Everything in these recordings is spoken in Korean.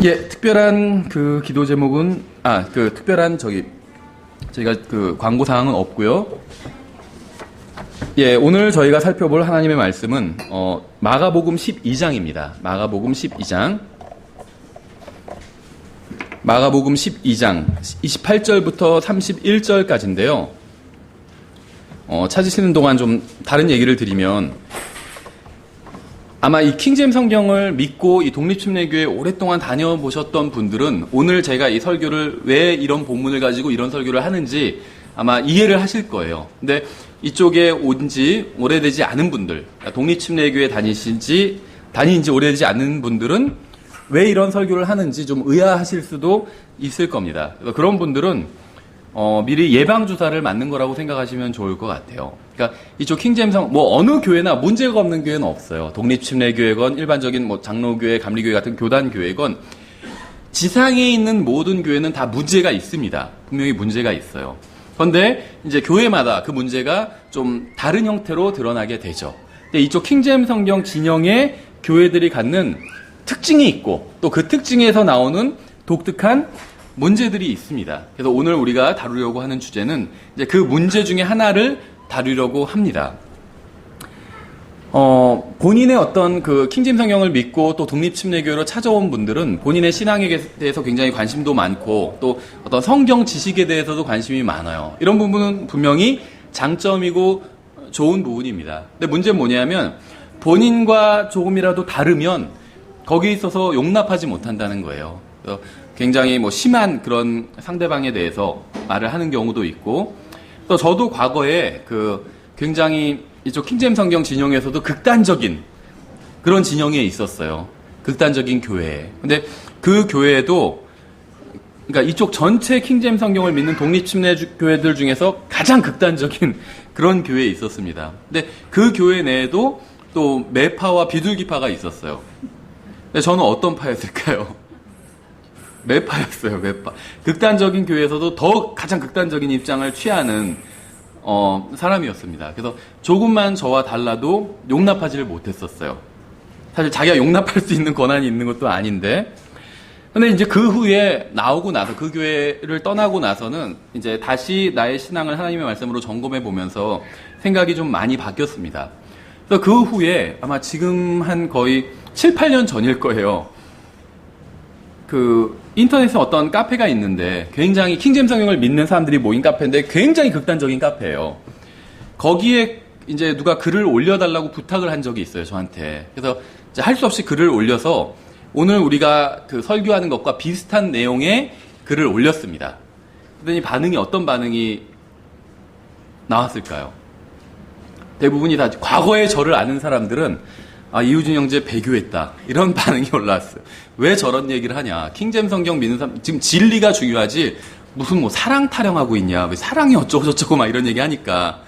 예, 특별한 그 기도 제목은 특별한 저희가 그 광고 사항은 없고요. 예, 오늘 저희가 살펴볼 하나님의 말씀은 마가복음 12장입니다. 마가복음 12장 28절부터 31절까지인데요. 찾으시는 동안 좀 다른 얘기를 드리면, 아마 이 킹제임스 성경을 믿고 이 독립침례교회 오랫동안 다녀보셨던 분들은 오늘 제가 이 설교를 왜 이런 본문을 가지고 이런 설교를 하는지 아마 이해를 하실 거예요. 근데 이쪽에 온 지 오래되지 않은 분들, 독립침례교회 다닌 지 오래되지 않은 분들은 왜 이런 설교를 하는지 좀 의아하실 수도 있을 겁니다. 그래서 그런 분들은 미리 예방주사를 맞는 거라고 생각하시면 좋을 것 같아요. 그러니까 이쪽 킹제임스 어느 교회나 문제가 없는 교회는 없어요. 독립침례교회건 일반적인 장로교회, 감리교회 같은 교단교회건 지상에 있는 모든 교회는 다 문제가 있습니다. 분명히 문제가 있어요. 그런데 이제 교회마다 그 문제가 좀 다른 형태로 드러나게 되죠. 근데 이쪽 킹제임스 성경 진영의 교회들이 갖는 특징이 있고 또 그 특징에서 나오는 독특한 문제들이 있습니다. 그래서 오늘 우리가 다루려고 하는 주제는 이제 그 문제 중에 하나를 다루려고 합니다. 본인의 어떤 그 킹제임스 성경을 믿고 또 독립침례교회로 찾아온 분들은 본인의 신앙에 대해서 굉장히 관심도 많고 또 어떤 성경 지식에 대해서도 관심이 많아요. 이런 부분은 분명히 장점이고 좋은 부분입니다. 근데 문제는 뭐냐면 본인과 조금이라도 다르면 거기에 있어서 용납하지 못한다는 거예요. 그래서 굉장히 심한 그런 상대방에 대해서 말을 하는 경우도 있고, 또 저도 과거에 굉장히 이쪽 킹제임스 성경 진영에서도 극단적인 그런 진영에 있었어요. 극단적인 교회에. 근데 그 교회도, 그러니까 이쪽 전체 킹제임스 성경을 믿는 독립침례 교회들 중에서 가장 극단적인 그런 교회에 있었습니다. 근데 그 교회 내에도 또 매파와 비둘기파가 있었어요. 근데 저는 어떤 파였을까요? 매파였어요, 매파. 극단적인 교회에서도 더 가장 극단적인 입장을 취하는 사람이었습니다. 그래서 조금만 저와 달라도 용납하지를 못했었어요. 사실 자기가 용납할 수 있는 권한이 있는 것도 아닌데. 근데 이제 그 후에 나오고 나서, 그 교회를 떠나고 나서는 이제 다시 나의 신앙을 하나님의 말씀으로 점검해 보면서 생각이 좀 많이 바뀌었습니다. 그래서 그 후에 아마 지금 한 거의 7, 8년 전일 거예요. 인터넷에 어떤 카페가 있는데 굉장히 킹제임스 성경을 믿는 사람들이 모인 카페인데 굉장히 극단적인 카페예요. 거기에 이제 누가 글을 올려달라고 부탁을 한 적이 있어요, 저한테. 그래서 할 수 없이 글을 올려서 오늘 우리가 설교하는 것과 비슷한 내용의 글을 올렸습니다. 그랬더니 어떤 반응이 나왔을까요? 대부분이 다 과거에 저를 아는 사람들은 이우진 형제 배교했다, 이런 반응이 올라왔어요. 왜 저런 얘기를 하냐, 킹제임스 성경 믿는 사람 지금 진리가 중요하지 무슨 사랑 타령하고 있냐, 왜 사랑이 어쩌고 저쩌고 막 이런 얘기 하니까.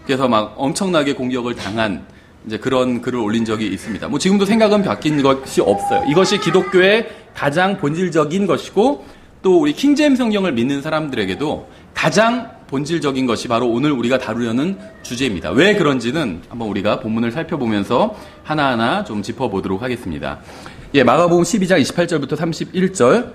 그래서 막 엄청나게 공격을 당한 이제 그런 글을 올린 적이 있습니다. 지금도 생각은 바뀐 것이 없어요. 이것이 기독교의 가장 본질적인 것이고 또 우리 킹제임스 성경을 믿는 사람들에게도 가장 본질적인 것이 바로 오늘 우리가 다루려는 주제입니다. 왜 그런지는 한번 우리가 본문을 살펴보면서 하나하나 좀 짚어보도록 하겠습니다. 예, 마가복음 12장 28절부터 31절.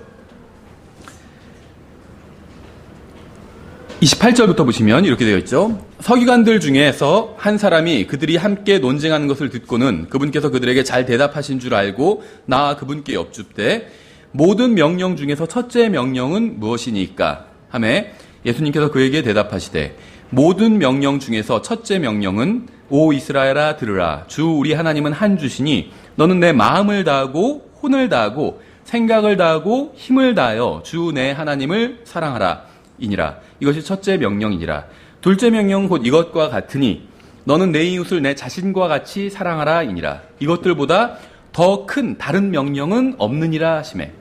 28절부터 보시면 이렇게 되어 있죠. 서기관들 중에서 한 사람이 그들이 함께 논쟁하는 것을 듣고는 그분께서 그들에게 잘 대답하신 줄 알고 나와 그분께 여쭙되 모든 명령 중에서 첫째 명령은 무엇이니까 하매 예수님께서 그에게 대답하시되 모든 명령 중에서 첫째 명령은 오 이스라엘아 들으라, 주 우리 하나님은 한 주시니 너는 내 마음을 다하고 혼을 다하고 생각을 다하고 힘을 다하여 주 내 하나님을 사랑하라 이니라. 이것이 첫째 명령이니라. 둘째 명령은 곧 이것과 같으니 너는 내 이웃을 내 자신과 같이 사랑하라 이니라. 이것들보다 더 큰 다른 명령은 없느니라 하시매.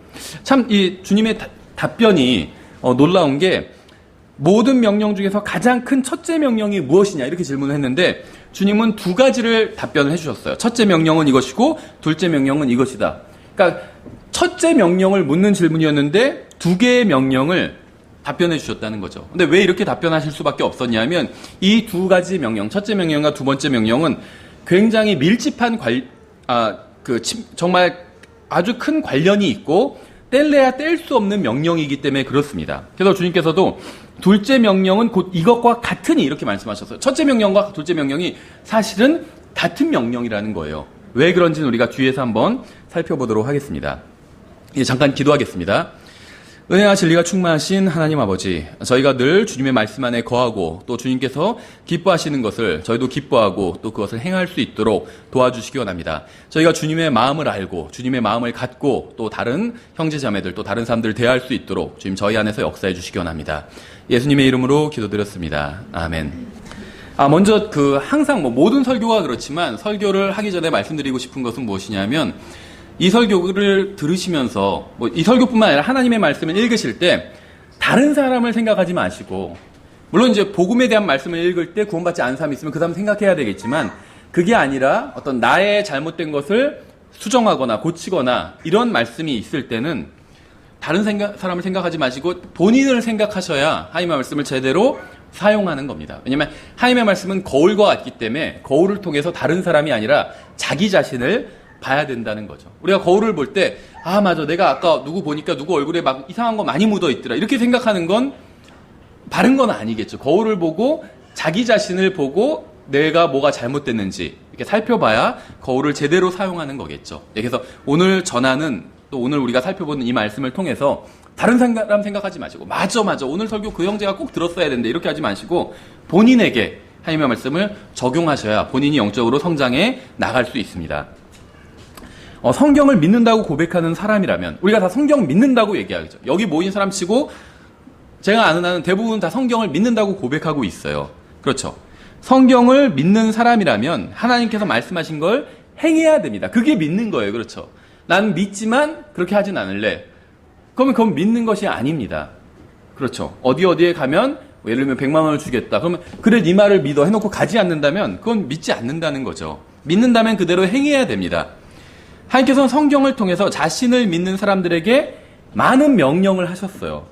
참 이 주님의 답변이 놀라운 게, 모든 명령 중에서 가장 큰 첫째 명령이 무엇이냐 이렇게 질문을 했는데 주님은 두 가지를 답변을 해주셨어요. 첫째 명령은 이것이고 둘째 명령은 이것이다. 그러니까 첫째 명령을 묻는 질문이었는데 두 개의 명령을 답변해 주셨다는 거죠. 근데 왜 이렇게 답변하실 수밖에 없었냐면 이 두 가지 명령, 첫째 명령과 두 번째 명령은 굉장히 밀집한 정말 아주 큰 관련이 있고 뗄래야 뗄 수 없는 명령이기 때문에 그렇습니다. 그래서 주님께서도 둘째 명령은 곧 이것과 같으니 이렇게 말씀하셨어요. 첫째 명령과 둘째 명령이 사실은 같은 명령이라는 거예요. 왜 그런지는 우리가 뒤에서 한번 살펴보도록 하겠습니다. 이제 잠깐 기도하겠습니다. 은혜와 진리가 충만하신 하나님 아버지, 저희가 늘 주님의 말씀 안에 거하고 또 주님께서 기뻐하시는 것을 저희도 기뻐하고 또 그것을 행할 수 있도록 도와주시기 원합니다. 저희가 주님의 마음을 알고 주님의 마음을 갖고 또 다른 형제자매들 또 다른 사람들 대할 수 있도록 주님 저희 안에서 역사해 주시기 원합니다. 예수님의 이름으로 기도드렸습니다. 아멘. 먼저 항상 모든 설교가 그렇지만 설교를 하기 전에 말씀드리고 싶은 것은 무엇이냐면 이 설교를 들으시면서 이 설교뿐만 아니라 하나님의 말씀을 읽으실 때 다른 사람을 생각하지 마시고, 물론 이제 복음에 대한 말씀을 읽을 때 구원받지 않은 사람이 있으면 그 사람 생각해야 되겠지만 그게 아니라 어떤 나의 잘못된 것을 수정하거나 고치거나 이런 말씀이 있을 때는 다른 사람을 생각하지 마시고 본인을 생각하셔야 하나님의 말씀을 제대로 사용하는 겁니다. 왜냐하면 하나님의 말씀은 거울과 같기 때문에 거울을 통해서 다른 사람이 아니라 자기 자신을 봐야 된다는 거죠. 우리가 거울을 볼 때 맞아, 내가 아까 누구 보니까 누구 얼굴에 막 이상한 거 많이 묻어 있더라 이렇게 생각하는 건 바른 건 아니겠죠. 거울을 보고 자기 자신을 보고 내가 뭐가 잘못됐는지 이렇게 살펴봐야 거울을 제대로 사용하는 거겠죠. 그래서 오늘 전하는 또 오늘 우리가 살펴보는 이 말씀을 통해서 다른 사람 생각하지 마시고 맞아 오늘 설교 그 형제가 꼭 들었어야 되는데 이렇게 하지 마시고 본인에게 하나님의 말씀을 적용하셔야 본인이 영적으로 성장해 나갈 수 있습니다. 성경을 믿는다고 고백하는 사람이라면 우리가 다 성경 믿는다고 얘기하죠. 여기 모인 사람 치고 제가 아는 한은 대부분 다 성경을 믿는다고 고백하고 있어요. 그렇죠. 성경을 믿는 사람이라면 하나님께서 말씀하신 걸 행해야 됩니다. 그게 믿는 거예요. 그렇죠. 난 믿지만 그렇게 하진 않을래. 그러면 그건 믿는 것이 아닙니다. 그렇죠. 어디에 가면 예를 들면 100만 원을 주겠다. 그러면 그래 네 말을 믿어 해놓고 가지 않는다면 그건 믿지 않는다는 거죠. 믿는다면 그대로 행해야 됩니다. 하나님께서는 성경을 통해서 자신을 믿는 사람들에게 많은 명령을 하셨어요.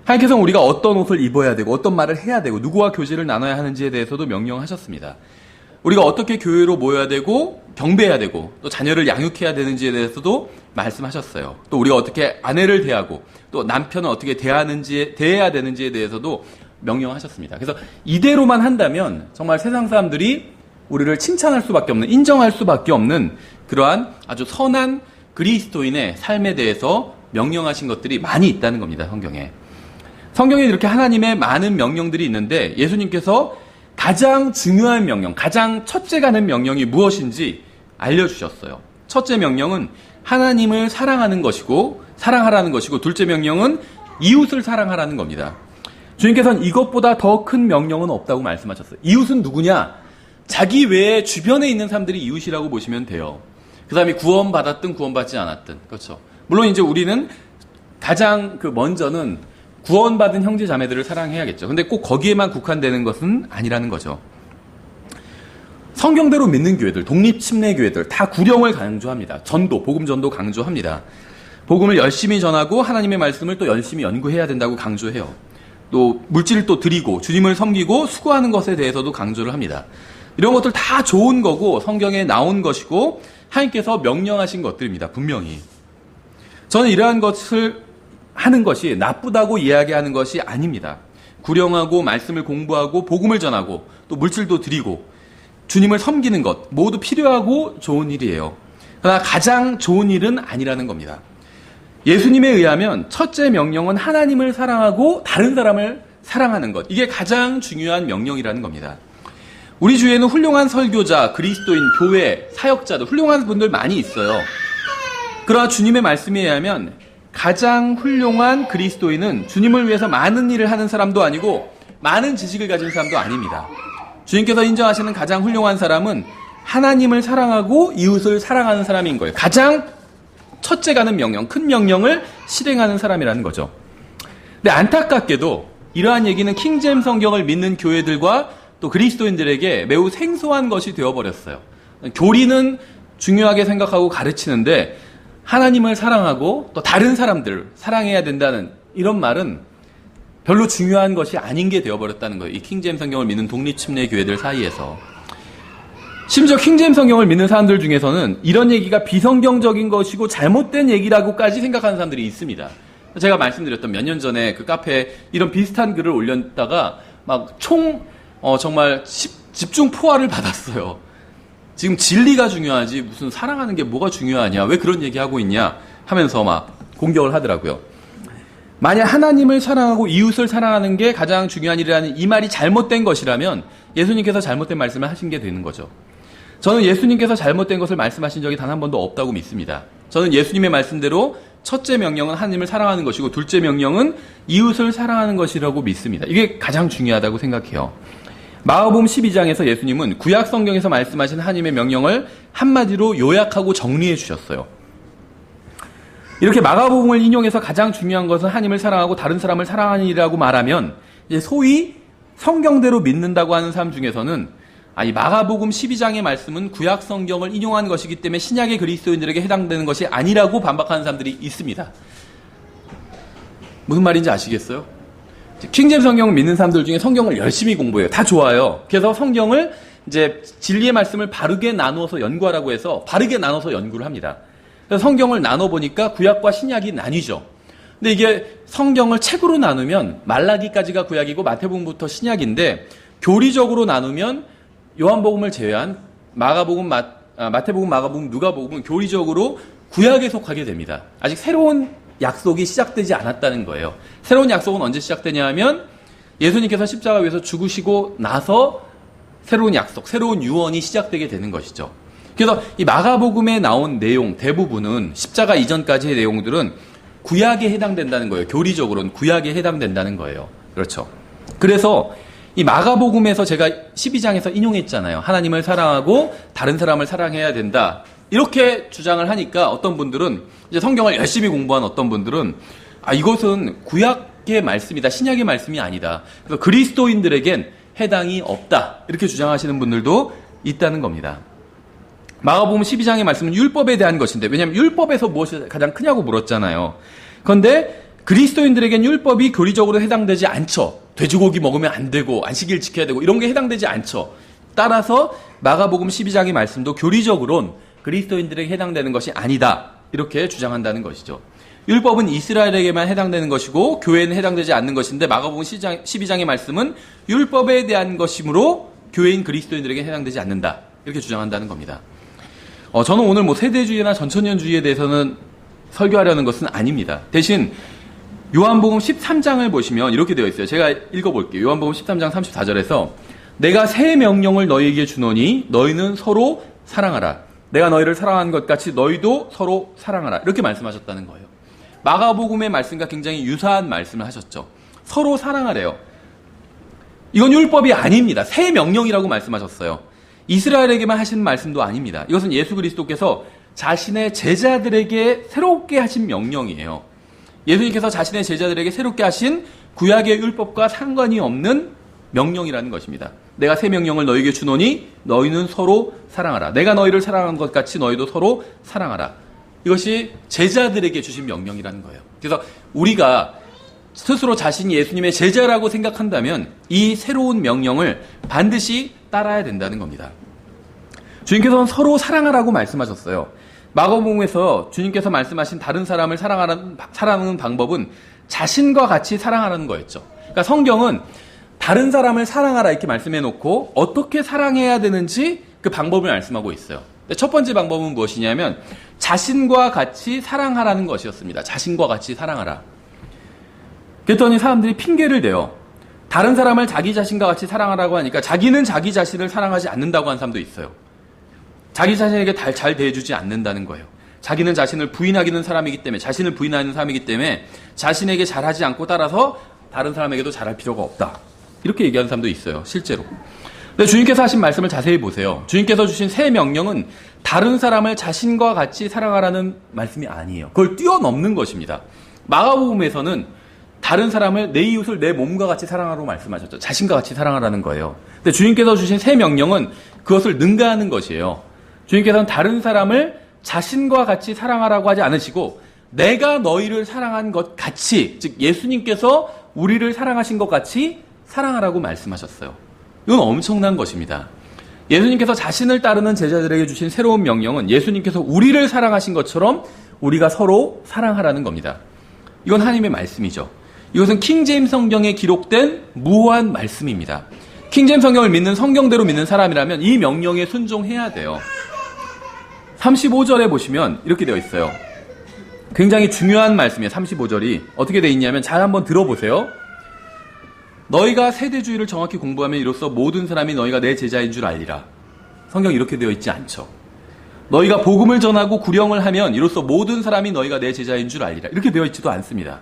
하나님께서는 우리가 어떤 옷을 입어야 되고 어떤 말을 해야 되고 누구와 교제를 나눠야 하는지에 대해서도 명령하셨습니다. 우리가 어떻게 교회로 모여야 되고 경배해야 되고 또 자녀를 양육해야 되는지에 대해서도 말씀하셨어요. 또 우리가 어떻게 아내를 대하고 또 남편은 어떻게 대해야 되는지에 대해서도 명령하셨습니다. 그래서 이대로만 한다면 정말 세상 사람들이 우리를 칭찬할 수밖에 없는, 인정할 수밖에 없는 그러한 아주 선한 그리스도인의 삶에 대해서 명령하신 것들이 많이 있다는 겁니다. 성경에 이렇게 하나님의 많은 명령들이 있는데 예수님께서 가장 중요한 명령, 가장 첫째 가는 명령이 무엇인지 알려주셨어요. 첫째 명령은 하나님을 사랑하는 것이고 사랑하라는 것이고 둘째 명령은 이웃을 사랑하라는 겁니다. 주님께서는 이것보다 더 큰 명령은 없다고 말씀하셨어요. 이웃은 누구냐? 자기 외에 주변에 있는 사람들이 이웃이라고 보시면 돼요. 그 사람이 구원받았든 구원받지 않았든. 그렇죠. 물론 이제 우리는 가장 먼저는 구원받은 형제 자매들을 사랑해야겠죠. 근데 꼭 거기에만 국한되는 것은 아니라는 거죠. 성경대로 믿는 교회들, 독립 침례 교회들 다 구령을 강조합니다. 전도, 복음 전도 강조합니다. 복음을 열심히 전하고 하나님의 말씀을 또 열심히 연구해야 된다고 강조해요. 또 물질을 또 드리고 주님을 섬기고 수고하는 것에 대해서도 강조를 합니다. 이런 것들 다 좋은 거고 성경에 나온 것이고 하나님께서 명령하신 것들입니다. 분명히. 저는 이러한 것을 하는 것이 나쁘다고 이야기하는 것이 아닙니다. 구령하고 말씀을 공부하고 복음을 전하고 또 물질도 드리고 주님을 섬기는 것 모두 필요하고 좋은 일이에요. 그러나 가장 좋은 일은 아니라는 겁니다. 예수님에 의하면 첫째 명령은 하나님을 사랑하고 다른 사람을 사랑하는 것. 이게 가장 중요한 명령이라는 겁니다. 우리 주위에는 훌륭한 설교자, 그리스도인, 교회, 사역자들 훌륭한 분들 많이 있어요. 그러나 주님의 말씀에 의하면 가장 훌륭한 그리스도인은 주님을 위해서 많은 일을 하는 사람도 아니고 많은 지식을 가진 사람도 아닙니다. 주님께서 인정하시는 가장 훌륭한 사람은 하나님을 사랑하고 이웃을 사랑하는 사람인 거예요. 가장 첫째 가는 명령, 큰 명령을 실행하는 사람이라는 거죠. 근데 안타깝게도 이러한 얘기는 킹제임 성경을 믿는 교회들과 또 그리스도인들에게 매우 생소한 것이 되어버렸어요. 교리는 중요하게 생각하고 가르치는데 하나님을 사랑하고 또 다른 사람들을 사랑해야 된다는 이런 말은 별로 중요한 것이 아닌 게 되어버렸다는 거예요. 이 킹제임 성경을 믿는 독립침례 교회들 사이에서. 심지어 킹제임스 성경을 믿는 사람들 중에서는 이런 얘기가 비성경적인 것이고 잘못된 얘기라고까지 생각하는 사람들이 있습니다. 제가 말씀드렸던 몇 년 전에 그 카페에 이런 비슷한 글을 올렸다가 막 정말 집중 포화를 받았어요. 지금 진리가 중요하지 무슨 사랑하는 게 뭐가 중요하냐, 왜 그런 얘기하고 있냐 하면서 막 공격을 하더라고요. 만약 하나님을 사랑하고 이웃을 사랑하는 게 가장 중요한 일이라는 이 말이 잘못된 것이라면 예수님께서 잘못된 말씀을 하신 게 되는 거죠. 저는 예수님께서 잘못된 것을 말씀하신 적이 단 한 번도 없다고 믿습니다. 저는 예수님의 말씀대로 첫째 명령은 하나님을 사랑하는 것이고 둘째 명령은 이웃을 사랑하는 것이라고 믿습니다. 이게 가장 중요하다고 생각해요. 마가복음 12장에서 예수님은 구약 성경에서 말씀하신 하나님의 명령을 한마디로 요약하고 정리해 주셨어요. 이렇게 마가복음을 인용해서 가장 중요한 것은 하나님을 사랑하고 다른 사람을 사랑하는 일이라고 말하면 이제 소위 성경대로 믿는다고 하는 사람 중에서는 이 마가복음 12장의 말씀은 구약 성경을 인용한 것이기 때문에 신약의 그리스도인들에게 해당되는 것이 아니라고 반박하는 사람들이 있습니다. 무슨 말인지 아시겠어요? 킹제임스 성경을 믿는 사람들 중에 성경을 열심히 공부해요. 다 좋아요. 그래서 성경을 이제 진리의 말씀을 바르게 나누어서 연구하라고 해서 바르게 나눠서 연구를 합니다. 그래서 성경을 나눠보니까 구약과 신약이 나뉘죠. 근데 이게 성경을 책으로 나누면 말라기까지가 구약이고 마태복음부터 신약인데 교리적으로 나누면 요한복음을 제외한 마가복음, 마태복음, 마가복음, 누가복음은 교리적으로 구약에 속하게 됩니다. 아직 새로운 약속이 시작되지 않았다는 거예요. 새로운 약속은 언제 시작되냐 하면 예수님께서 십자가 위에서 죽으시고 나서 새로운 약속, 새로운 유언이 시작되게 되는 것이죠. 그래서 이 마가복음에 나온 내용 대부분은 십자가 이전까지의 내용들은 구약에 해당된다는 거예요. 교리적으로는 구약에 해당된다는 거예요. 그렇죠. 그래서 이 마가복음에서 제가 12장에서 인용했잖아요. 하나님을 사랑하고 다른 사람을 사랑해야 된다. 이렇게 주장을 하니까 어떤 분들은 이제 성경을 열심히 공부한 어떤 분들은 이것은 구약의 말씀이다. 신약의 말씀이 아니다. 그래서 그리스도인들에겐 해당이 없다. 이렇게 주장하시는 분들도 있다는 겁니다. 마가복음 12장의 말씀은 율법에 대한 것인데 왜냐하면 율법에서 무엇이 가장 크냐고 물었잖아요. 그런데 그리스도인들에겐 율법이 교리적으로 해당되지 않죠. 돼지고기 먹으면 안 되고 안식일 지켜야 되고 이런 게 해당되지 않죠. 따라서 마가복음 12장의 말씀도 교리적으로는 그리스도인들에게 해당되는 것이 아니다. 이렇게 주장한다는 것이죠. 율법은 이스라엘에게만 해당되는 것이고 교회는 해당되지 않는 것인데 마가복음 12장의 말씀은 율법에 대한 것이므로 교회인 그리스도인들에게 해당되지 않는다. 이렇게 주장한다는 겁니다. 저는 오늘 세대주의나 전천년주의에 대해서는 설교하려는 것은 아닙니다. 대신 요한복음 13장을 보시면 이렇게 되어 있어요. 제가 읽어볼게요. 요한복음 13장 34절에서 내가 새 명령을 너희에게 주노니 너희는 서로 사랑하라. 내가 너희를 사랑한 것 같이 너희도 서로 사랑하라. 이렇게 말씀하셨다는 거예요. 마가복음의 말씀과 굉장히 유사한 말씀을 하셨죠. 서로 사랑하래요. 이건 율법이 아닙니다. 새 명령이라고 말씀하셨어요. 이스라엘에게만 하신 말씀도 아닙니다. 이것은 예수 그리스도께서 자신의 제자들에게 새롭게 하신 명령이에요. 예수님께서 자신의 제자들에게 새롭게 하신 구약의 율법과 상관이 없는 명령이라는 것입니다. 내가 새 명령을 너희에게 주노니 너희는 서로 사랑하라. 내가 너희를 사랑한 것 같이 너희도 서로 사랑하라. 이것이 제자들에게 주신 명령이라는 거예요. 그래서 우리가 스스로 자신이 예수님의 제자라고 생각한다면 이 새로운 명령을 반드시 따라야 된다는 겁니다. 주님께서는 서로 사랑하라고 말씀하셨어요. 마가복음에서 주님께서 말씀하신 다른 사람을 사랑하는 방법은 자신과 같이 사랑하라는 거였죠. 그러니까 성경은 다른 사람을 사랑하라 이렇게 말씀해 놓고 어떻게 사랑해야 되는지 그 방법을 말씀하고 있어요. 첫 번째 방법은 무엇이냐면 자신과 같이 사랑하라는 것이었습니다. 자신과 같이 사랑하라. 그랬더니 사람들이 핑계를 대요. 다른 사람을 자기 자신과 같이 사랑하라고 하니까 자기는 자기 자신을 사랑하지 않는다고 하는 사람도 있어요. 자기 자신에게 잘 대해주지 않는다는 거예요. 자기는 자신을 부인하기는 사람이기 때문에 자신을 부인하는 사람이기 때문에 자신에게 잘하지 않고 따라서 다른 사람에게도 잘할 필요가 없다. 이렇게 얘기하는 사람도 있어요. 실제로. 근데 주님께서 하신 말씀을 자세히 보세요. 주님께서 주신 새 명령은 다른 사람을 자신과 같이 사랑하라는 말씀이 아니에요. 그걸 뛰어넘는 것입니다. 마가복음에서는 다른 사람을 내 이웃을 내 몸과 같이 사랑하라고 말씀하셨죠. 자신과 같이 사랑하라는 거예요. 근데 주님께서 주신 새 명령은 그것을 능가하는 것이에요. 주님께서는 다른 사람을 자신과 같이 사랑하라고 하지 않으시고 내가 너희를 사랑한 것 같이, 즉 예수님께서 우리를 사랑하신 것 같이 사랑하라고 말씀하셨어요. 이건 엄청난 것입니다. 예수님께서 자신을 따르는 제자들에게 주신 새로운 명령은 예수님께서 우리를 사랑하신 것처럼 우리가 서로 사랑하라는 겁니다. 이건 하나님의 말씀이죠. 이것은 킹제임스 성경에 기록된 무한 말씀입니다. 킹제임스 성경을 믿는 성경대로 믿는 사람이라면 이 명령에 순종해야 돼요. 35절에 보시면 이렇게 되어 있어요. 굉장히 중요한 말씀이에요. 35절이 어떻게 되어 있냐면 잘 한번 들어보세요. 너희가 세대주의를 정확히 공부하면 이로써 모든 사람이 너희가 내 제자인 줄 알리라. 성경이 이렇게 되어 있지 않죠. 너희가 복음을 전하고 구령을 하면 이로써 모든 사람이 너희가 내 제자인 줄 알리라. 이렇게 되어 있지도 않습니다.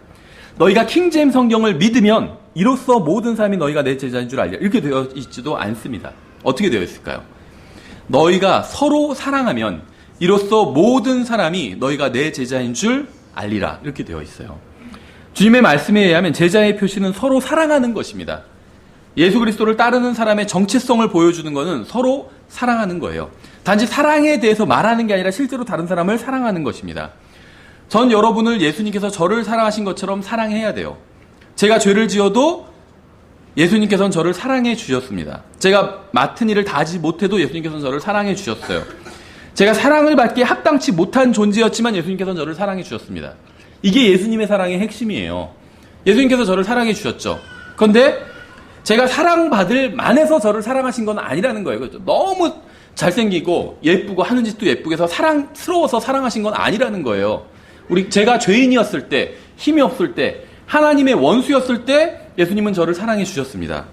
너희가 킹제임스 성경을 믿으면 이로써 모든 사람이 너희가 내 제자인 줄 알리라. 이렇게 되어 있지도 않습니다. 어떻게 되어 있을까요? 너희가 서로 사랑하면 이로써 모든 사람이 너희가 내 제자인 줄 알리라. 이렇게 되어 있어요. 주님의 말씀에 의하면 제자의 표시는 서로 사랑하는 것입니다. 예수 그리스도를 따르는 사람의 정체성을 보여주는 것은 서로 사랑하는 거예요. 단지 사랑에 대해서 말하는 게 아니라 실제로 다른 사람을 사랑하는 것입니다. 전 여러분을 예수님께서 저를 사랑하신 것처럼 사랑해야 돼요. 제가 죄를 지어도 예수님께서는 저를 사랑해 주셨습니다. 제가 맡은 일을 다 하지 못해도 예수님께서는 저를 사랑해 주셨어요. 제가 사랑을 받기에 합당치 못한 존재였지만 예수님께서는 저를 사랑해 주셨습니다. 이게 예수님의 사랑의 핵심이에요. 예수님께서 저를 사랑해 주셨죠. 그런데 제가 사랑받을 만해서 저를 사랑하신 건 아니라는 거예요. 그렇죠? 너무 잘생기고 예쁘고 하는 짓도 예쁘게 해서 사랑스러워서 사랑하신 건 아니라는 거예요. 제가 죄인이었을 때, 힘이 없을 때, 하나님의 원수였을 때 예수님은 저를 사랑해 주셨습니다.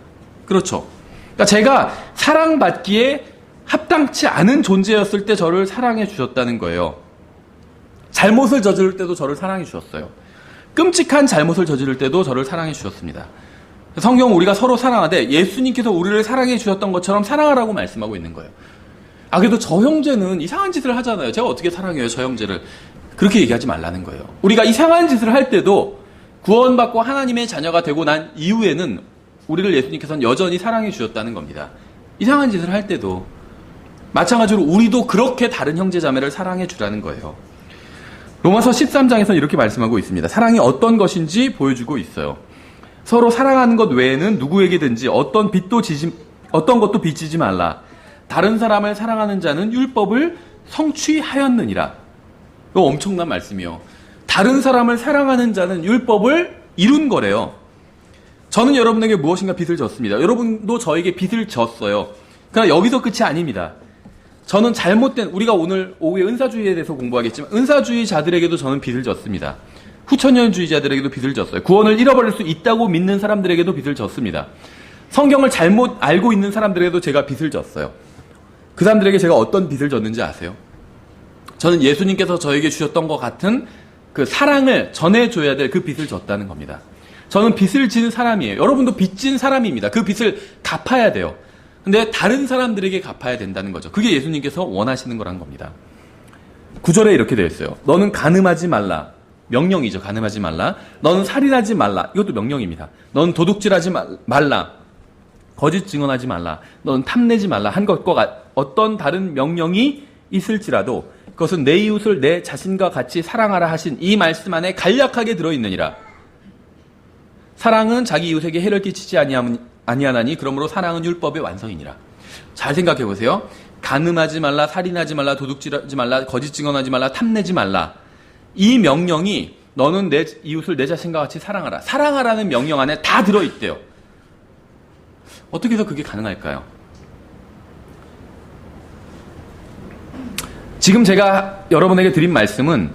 그렇죠. 그러니까 제가 사랑받기에 합당치 않은 존재였을 때 저를 사랑해 주셨다는 거예요. 잘못을 저지를 때도 저를 사랑해 주셨어요. 끔찍한 잘못을 저지를 때도 저를 사랑해 주셨습니다. 성경은 우리가 서로 사랑하되 예수님께서 우리를 사랑해 주셨던 것처럼 사랑하라고 말씀하고 있는 거예요. 그래도 저 형제는 이상한 짓을 하잖아요. 제가 어떻게 사랑해요, 저 형제를. 그렇게 얘기하지 말라는 거예요. 우리가 이상한 짓을 할 때도 구원받고 하나님의 자녀가 되고 난 이후에는 우리를 예수님께서는 여전히 사랑해 주셨다는 겁니다. 이상한 짓을 할 때도 마찬가지로 우리도 그렇게 다른 형제 자매를 사랑해 주라는 거예요. 로마서 13장에서 이렇게 말씀하고 있습니다. 사랑이 어떤 것인지 보여주고 있어요. 서로 사랑하는 것 외에는 누구에게든지 어떤 것도 빚지지 말라. 다른 사람을 사랑하는 자는 율법을 성취하였느니라. 이거 엄청난 말씀이요. 다른 사람을 사랑하는 자는 율법을 이룬 거래요. 저는 여러분에게 무엇인가 빚을 졌습니다. 여러분도 저에게 빚을 졌어요. 그러나 여기서 끝이 아닙니다. 저는 우리가 오늘 오후에 은사주의에 대해서 공부하겠지만 은사주의자들에게도 저는 빚을 졌습니다. 후천년주의자들에게도 빚을 졌어요. 구원을 잃어버릴 수 있다고 믿는 사람들에게도 빚을 졌습니다. 성경을 잘못 알고 있는 사람들에게도 제가 빚을 졌어요. 그 사람들에게 제가 어떤 빚을 졌는지 아세요? 저는 예수님께서 저에게 주셨던 것 같은 그 사랑을 전해줘야 될 그 빚을 졌다는 겁니다. 저는 빚을 진 사람이에요. 여러분도 빚진 사람입니다. 그 빚을 갚아야 돼요. 근데 다른 사람들에게 갚아야 된다는 거죠. 그게 예수님께서 원하시는 거란 겁니다. 9절에 이렇게 되어 있어요. 너는 간음하지 말라. 명령이죠. 간음하지 말라. 너는 살인하지 말라. 이것도 명령입니다. 너는 도둑질하지 말라. 거짓 증언하지 말라. 너는 탐내지 말라. 한 것과 어떤 다른 명령이 있을지라도 그것은 내 이웃을 내 자신과 같이 사랑하라 하신 이 말씀 안에 간략하게 들어있느니라. 사랑은 자기 이웃에게 해를 끼치지 아니하나니 그러므로 사랑은 율법의 완성이니라. 잘 생각해 보세요. 간음하지 말라, 살인하지 말라, 도둑질하지 말라, 거짓 증언하지 말라, 탐내지 말라. 이 명령이 너는 내 이웃을 내 자신과 같이 사랑하라. 사랑하라는 명령 안에 다 들어있대요. 어떻게 해서 그게 가능할까요? 지금 제가 여러분에게 드린 말씀은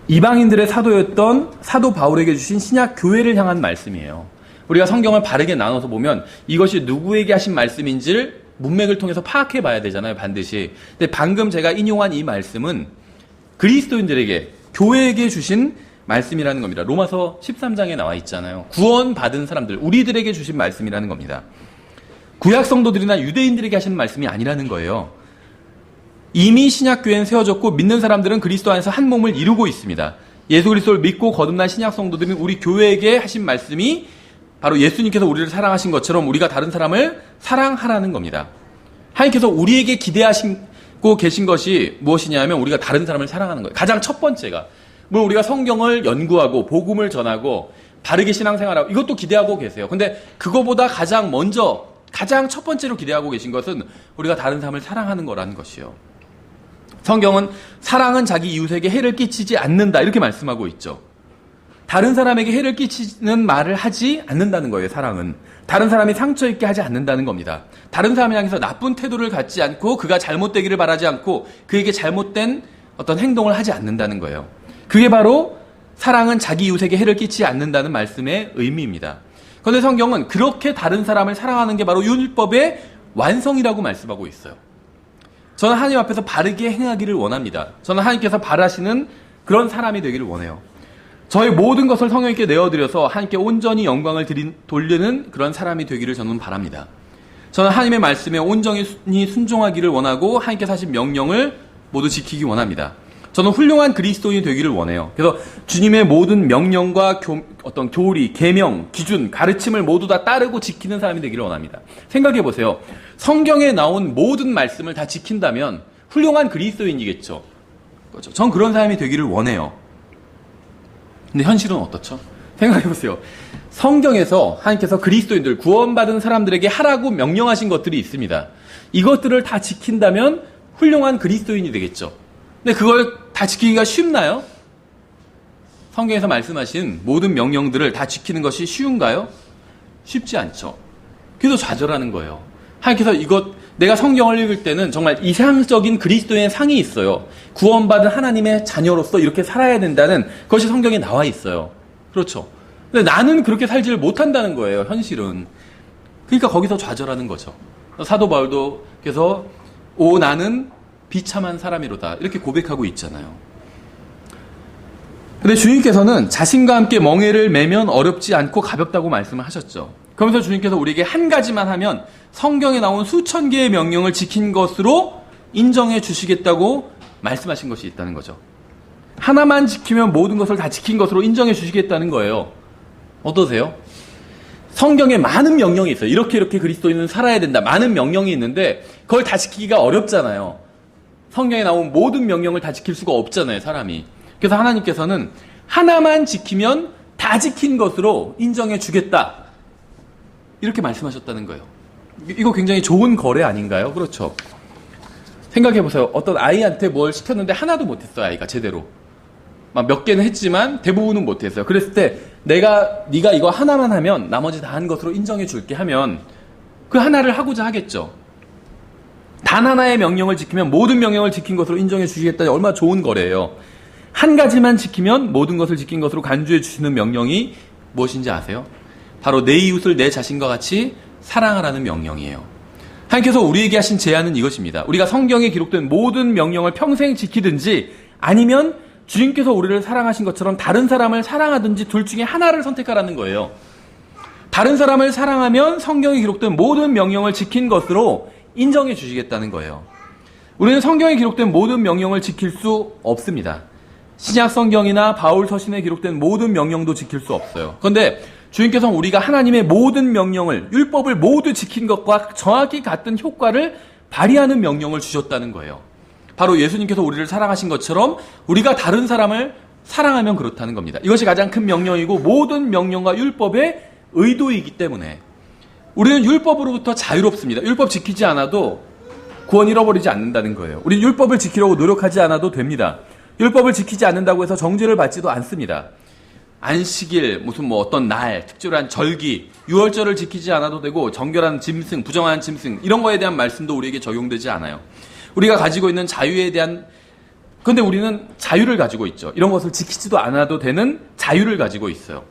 이방인들의 사도였던 사도 바울에게 주신 신약 교회를 향한 말씀이에요. 우리가 성경을 바르게 나눠서 보면 이것이 누구에게 하신 말씀인지를 문맥을 통해서 파악해 봐야 되잖아요, 반드시. 근데 방금 제가 인용한 이 말씀은 그리스도인들에게, 교회에게 주신 말씀이라는 겁니다. 로마서 13장에 나와 있잖아요. 구원받은 사람들, 우리들에게 주신 말씀이라는 겁니다. 구약 성도들이나 유대인들에게 하시는 말씀이 아니라는 거예요. 이미 신약교회는 세워졌고 믿는 사람들은 그리스도 안에서 한 몸을 이루고 있습니다. 예수 그리스도를 믿고 거듭난 신약 성도들은 우리 교회에게 하신 말씀이 바로 예수님께서 우리를 사랑하신 것처럼 우리가 다른 사람을 사랑하라는 겁니다. 하나님께서 우리에게 기대하시고 계신 것이 무엇이냐면 우리가 다른 사람을 사랑하는 거예요. 가장 첫 번째가. 물론 우리가 성경을 연구하고 복음을 전하고 바르게 신앙생활하고 이것도 기대하고 계세요. 근데 그거보다 가장 가장 첫 번째로 기대하고 계신 것은 우리가 다른 사람을 사랑하는 거라는 것이요. 성경은 사랑은 자기 이웃에게 해를 끼치지 않는다 이렇게 말씀하고 있죠. 다른 사람에게 해를 끼치는 말을 하지 않는다는 거예요. 사랑은 다른 사람이 상처 입게 하지 않는다는 겁니다. 다른 사람을 향해서 나쁜 태도를 갖지 않고 그가 잘못되기를 바라지 않고 그에게 잘못된 어떤 행동을 하지 않는다는 거예요. 그게 바로 사랑은 자기 이웃에게 해를 끼치지 않는다는 말씀의 의미입니다. 그런데 성경은 그렇게 다른 사람을 사랑하는 게 바로 율법의 완성이라고 말씀하고 있어요. 저는 하나님 앞에서 바르게 행하기를 원합니다. 저는 하나님께서 바라시는 그런 사람이 되기를 원해요. 저의 모든 것을 성령님께 내어드려서 하나님께 온전히 영광을 돌리는 그런 사람이 되기를 저는 바랍니다. 저는 하나님의 말씀에 온전히 순종하기를 원하고 하나님께서 하신 명령을 모두 지키기 원합니다. 저는 훌륭한 그리스도인이 되기를 원해요. 그래서 주님의 모든 명령과 어떤 교리, 계명, 기준, 가르침을 모두 다 따르고 지키는 사람이 되기를 원합니다. 생각해 보세요. 성경에 나온 모든 말씀을 다 지킨다면 훌륭한 그리스도인이겠죠. 그렇죠? 전 그런 사람이 되기를 원해요. 근데 현실은 어떻죠? 생각해 보세요. 성경에서 하나님께서 그리스도인들, 구원받은 사람들에게 하라고 명령하신 것들이 있습니다. 이것들을 다 지킨다면 훌륭한 그리스도인이 되겠죠. 근데 그걸 다 지키기가 쉽나요? 성경에서 말씀하신 모든 명령들을 다 지키는 것이 쉬운가요? 쉽지 않죠. 그래서 좌절하는 거예요. 하나님께서 내가 성경을 읽을 때는 정말 이상적인 그리스도의 상이 있어요. 구원받은 하나님의 자녀로서 이렇게 살아야 된다는 그것이 성경에 나와 있어요. 그렇죠. 근데 나는 그렇게 살지를 못한다는 거예요, 현실은. 그러니까 거기서 좌절하는 거죠. 사도 바울도 그래서 나는 비참한 사람이로다 이렇게 고백하고 있잖아요. 근데 주님께서는 자신과 함께 멍에를 매면 어렵지 않고 가볍다고 말씀을 하셨죠. 그러면서 주님께서 우리에게 한 가지만 하면 성경에 나온 수천 개의 명령을 지킨 것으로 인정해 주시겠다고 말씀하신 것이 있다는 거죠. 하나만 지키면 모든 것을 다 지킨 것으로 인정해 주시겠다는 거예요. 어떠세요? 성경에 많은 명령이 있어요. 이렇게 그리스도인은 살아야 된다. 많은 명령이 있는데 그걸 다 지키기가 어렵잖아요. 성경에 나온 모든 명령을 다 지킬 수가 없잖아요, 사람이. 그래서 하나님께서는 하나만 지키면 다 지킨 것으로 인정해 주겠다. 이렇게 말씀하셨다는 거예요. 이거 굉장히 좋은 거래 아닌가요? 그렇죠. 생각해 보세요. 어떤 아이한테 뭘 시켰는데 하나도 못했어요, 아이가 제대로. 막 몇 개는 했지만 대부분은 못했어요. 그랬을 때 네가 이거 하나만 하면 나머지 다 한 것으로 인정해 줄게 하면 그 하나를 하고자 하겠죠. 단 하나의 명령을 지키면 모든 명령을 지킨 것으로 인정해 주시겠다니 얼마나 좋은 거래예요. 한 가지만 지키면 모든 것을 지킨 것으로 간주해 주시는 명령이 무엇인지 아세요? 바로 내 이웃을 내 자신과 같이 사랑하라는 명령이에요. 하나님께서 우리에게 하신 제안은 이것입니다. 우리가 성경에 기록된 모든 명령을 평생 지키든지 아니면 주님께서 우리를 사랑하신 것처럼 다른 사람을 사랑하든지 둘 중에 하나를 선택하라는 거예요. 다른 사람을 사랑하면 성경에 기록된 모든 명령을 지킨 것으로 인정해 주시겠다는 거예요. 우리는 성경에 기록된 모든 명령을 지킬 수 없습니다. 신약 성경이나 바울 서신에 기록된 모든 명령도 지킬 수 없어요. 그런데 주님께서는 우리가 하나님의 모든 명령을, 율법을 모두 지킨 것과 정확히 같은 효과를 발휘하는 명령을 주셨다는 거예요. 바로 예수님께서 우리를 사랑하신 것처럼 우리가 다른 사람을 사랑하면 그렇다는 겁니다. 이것이 가장 큰 명령이고 모든 명령과 율법의 의도이기 때문에 우리는 율법으로부터 자유롭습니다. 율법 지키지 않아도 구원 잃어버리지 않는다는 거예요. 우리는 율법을 지키려고 노력하지 않아도 됩니다. 율법을 지키지 않는다고 해서 정죄를 받지도 않습니다. 안식일, 무슨 어떤 날, 특별한 절기, 유월절을 지키지 않아도 되고 정결한 짐승, 부정한 짐승 이런 거에 대한 말씀도 우리에게 적용되지 않아요. 우리가 가지고 있는 자유에 대한 그런데 우리는 자유를 가지고 있죠. 이런 것을 지키지도 않아도 되는 자유를 가지고 있어요.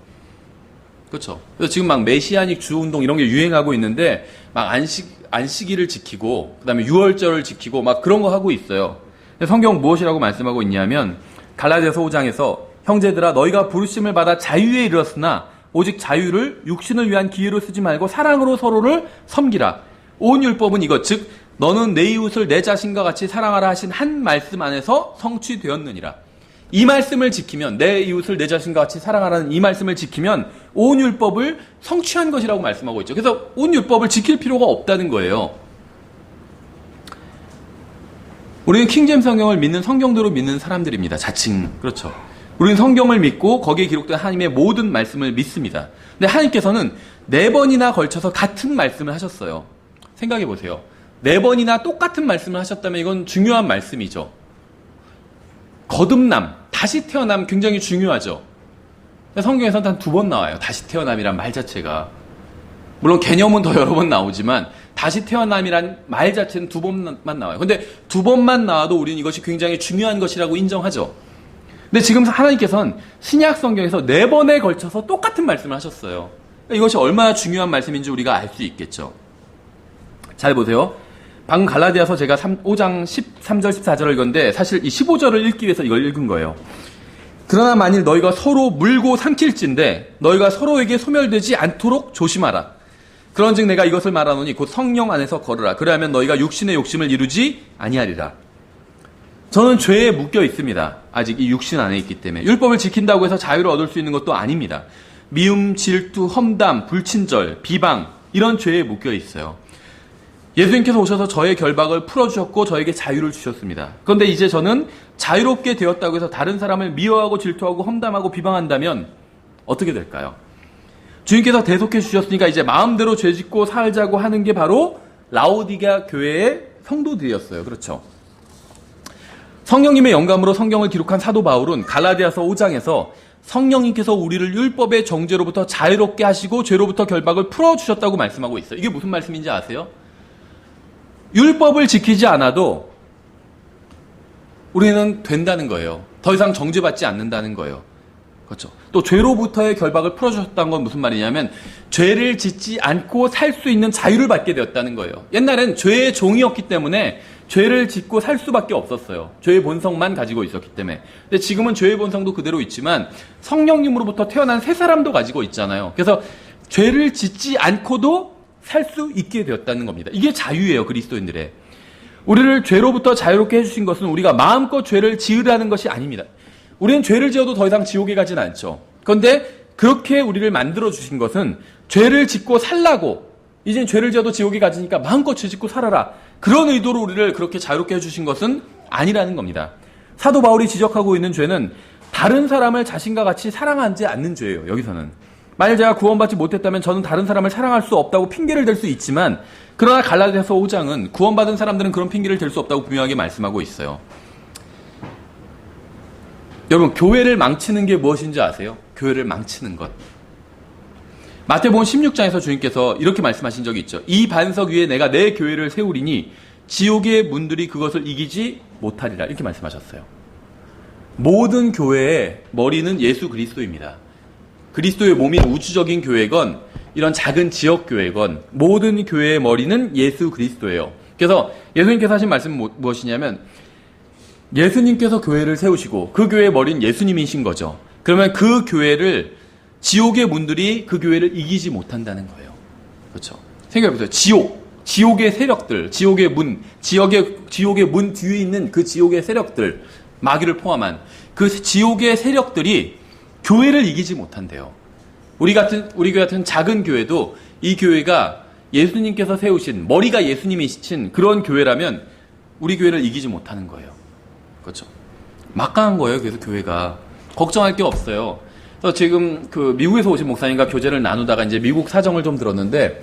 그렇죠. 그래서 지금 막 메시아닉 주운동 이런 게 유행하고 있는데 막 안식일을 지키고 그다음에 유월절을 지키고 막 그런 거 하고 있어요. 성경 무엇이라고 말씀하고 있냐면 갈라디아서 5장에서 형제들아 너희가 부르심을 받아 자유에 이르렀으나 오직 자유를 육신을 위한 기회로 쓰지 말고 사랑으로 서로를 섬기라. 온 율법은 이것 즉 너는 내 이웃을 내 자신과 같이 사랑하라 하신 한 말씀 안에서 성취되었느니라. 이 말씀을 지키면 내 이웃을 내 자신과 같이 사랑하라는 이 말씀을 지키면 온 율법을 성취한 것이라고 말씀하고 있죠. 그래서 온 율법을 지킬 필요가 없다는 거예요. 우리는 킹제임스 성경을 믿는 성경대로 믿는 사람들입니다. 자칭. 그렇죠. 우리는 성경을 믿고 거기에 기록된 하나님의 모든 말씀을 믿습니다. 근데 하나님께서는 4번이나 걸쳐서 같은 말씀을 하셨어요. 생각해 보세요. 4번이나 똑같은 말씀을 하셨다면 이건 중요한 말씀이죠. 거듭남, 다시 태어남 굉장히 중요하죠. 성경에서는 단 2번 나와요. 다시 태어남이란 말 자체가. 물론 개념은 더 여러 번 나오지만 다시 태어남이란 말 자체는 2번만 나와요. 근데 2번만 나와도 우리는 이것이 굉장히 중요한 것이라고 인정하죠. 근데 지금 하나님께서는 신약 성경에서 4번에 걸쳐서 똑같은 말씀을 하셨어요. 이것이 얼마나 중요한 말씀인지 우리가 알 수 있겠죠. 잘 보세요. 방금 갈라디아서 제가 5장 13절 14절을 읽었는데 사실 이 15절을 읽기 위해서 이걸 읽은 거예요. 그러나 만일 너희가 서로 물고 삼킬진대 너희가 서로에게 소멸되지 않도록 조심하라. 그런즉 내가 이것을 말하노니 곧 성령 안에서 걸으라. 그래야면 너희가 육신의 욕심을 이루지 아니하리라. 저는 죄에 묶여 있습니다. 아직 이 육신 안에 있기 때문에. 율법을 지킨다고 해서 자유를 얻을 수 있는 것도 아닙니다. 미움, 질투, 험담, 불친절, 비방 이런 죄에 묶여 있어요. 예수님께서 오셔서 저의 결박을 풀어주셨고 저에게 자유를 주셨습니다. 그런데 이제 저는 자유롭게 되었다고 해서 다른 사람을 미워하고 질투하고 험담하고 비방한다면 어떻게 될까요? 주님께서 대속해 주셨으니까 이제 마음대로 죄짓고 살자고 하는 게 바로 라오디게아 교회의 성도들이었어요. 그렇죠? 성령님의 영감으로 성경을 기록한 사도 바울은 갈라디아서 5장에서 성령님께서 우리를 율법의 정죄로부터 자유롭게 하시고 죄로부터 결박을 풀어주셨다고 말씀하고 있어요. 이게 무슨 말씀인지 아세요? 율법을 지키지 않아도 우리는 된다는 거예요. 더 이상 정죄받지 않는다는 거예요. 그렇죠. 또 죄로부터의 결박을 풀어주셨다는 건 무슨 말이냐면 죄를 짓지 않고 살 수 있는 자유를 받게 되었다는 거예요. 옛날엔 죄의 종이었기 때문에 죄를 짓고 살 수밖에 없었어요. 죄의 본성만 가지고 있었기 때문에. 근데 지금은 죄의 본성도 그대로 있지만 성령님으로부터 태어난 새 사람도 가지고 있잖아요. 그래서 죄를 짓지 않고도 살 수 있게 되었다는 겁니다. 이게 자유예요, 그리스도인들의. 우리를 죄로부터 자유롭게 해주신 것은 우리가 마음껏 죄를 지으라는 것이 아닙니다. 우리는 죄를 지어도 더 이상 지옥에 가진 않죠. 그런데 그렇게 우리를 만들어주신 것은 죄를 짓고 살라고, 이젠 죄를 지어도 지옥에 가지니까 마음껏 죄 짓고 살아라. 그런 의도로 우리를 그렇게 자유롭게 해주신 것은 아니라는 겁니다. 사도 바울이 지적하고 있는 죄는 다른 사람을 자신과 같이 사랑하지 않는 죄예요, 여기서는. 만일 제가 구원받지 못했다면 저는 다른 사람을 사랑할 수 없다고 핑계를 댈 수 있지만, 그러나 갈라디아서 5장은 구원받은 사람들은 그런 핑계를 댈 수 없다고 분명하게 말씀하고 있어요. 여러분, 교회를 망치는 게 무엇인지 아세요? 교회를 망치는 것. 마태복음 16장에서 주님께서 이렇게 말씀하신 적이 있죠. 이 반석 위에 내가 내 교회를 세우리니 지옥의 문들이 그것을 이기지 못하리라. 이렇게 말씀하셨어요. 모든 교회의 머리는 예수 그리스도입니다. 그리스도의 몸인 우주적인 교회건 이런 작은 지역 교회건 모든 교회의 머리는 예수 그리스도예요. 그래서 예수님께서 하신 말씀은 무엇이냐면 예수님께서 교회를 세우시고 그 교회의 머리는 예수님이신 거죠. 그러면 그 교회를 지옥의 문들이 그 교회를 이기지 못한다는 거예요. 그렇죠? 생각해보세요. 지옥의 세력들, 지옥의 문 뒤에 있는 그 지옥의 세력들, 마귀를 포함한 그 지옥의 세력들이 교회를 이기지 못한대요. 우리 교회 같은 작은 교회도 이 교회가 예수님께서 세우신, 머리가 예수님이신 그런 교회라면 우리 교회를 이기지 못하는 거예요. 그렇죠? 막강한 거예요. 그래서 교회가 걱정할 게 없어요. 그래서 지금 그 미국에서 오신 목사님과 교제를 나누다가 이제 미국 사정을 좀 들었는데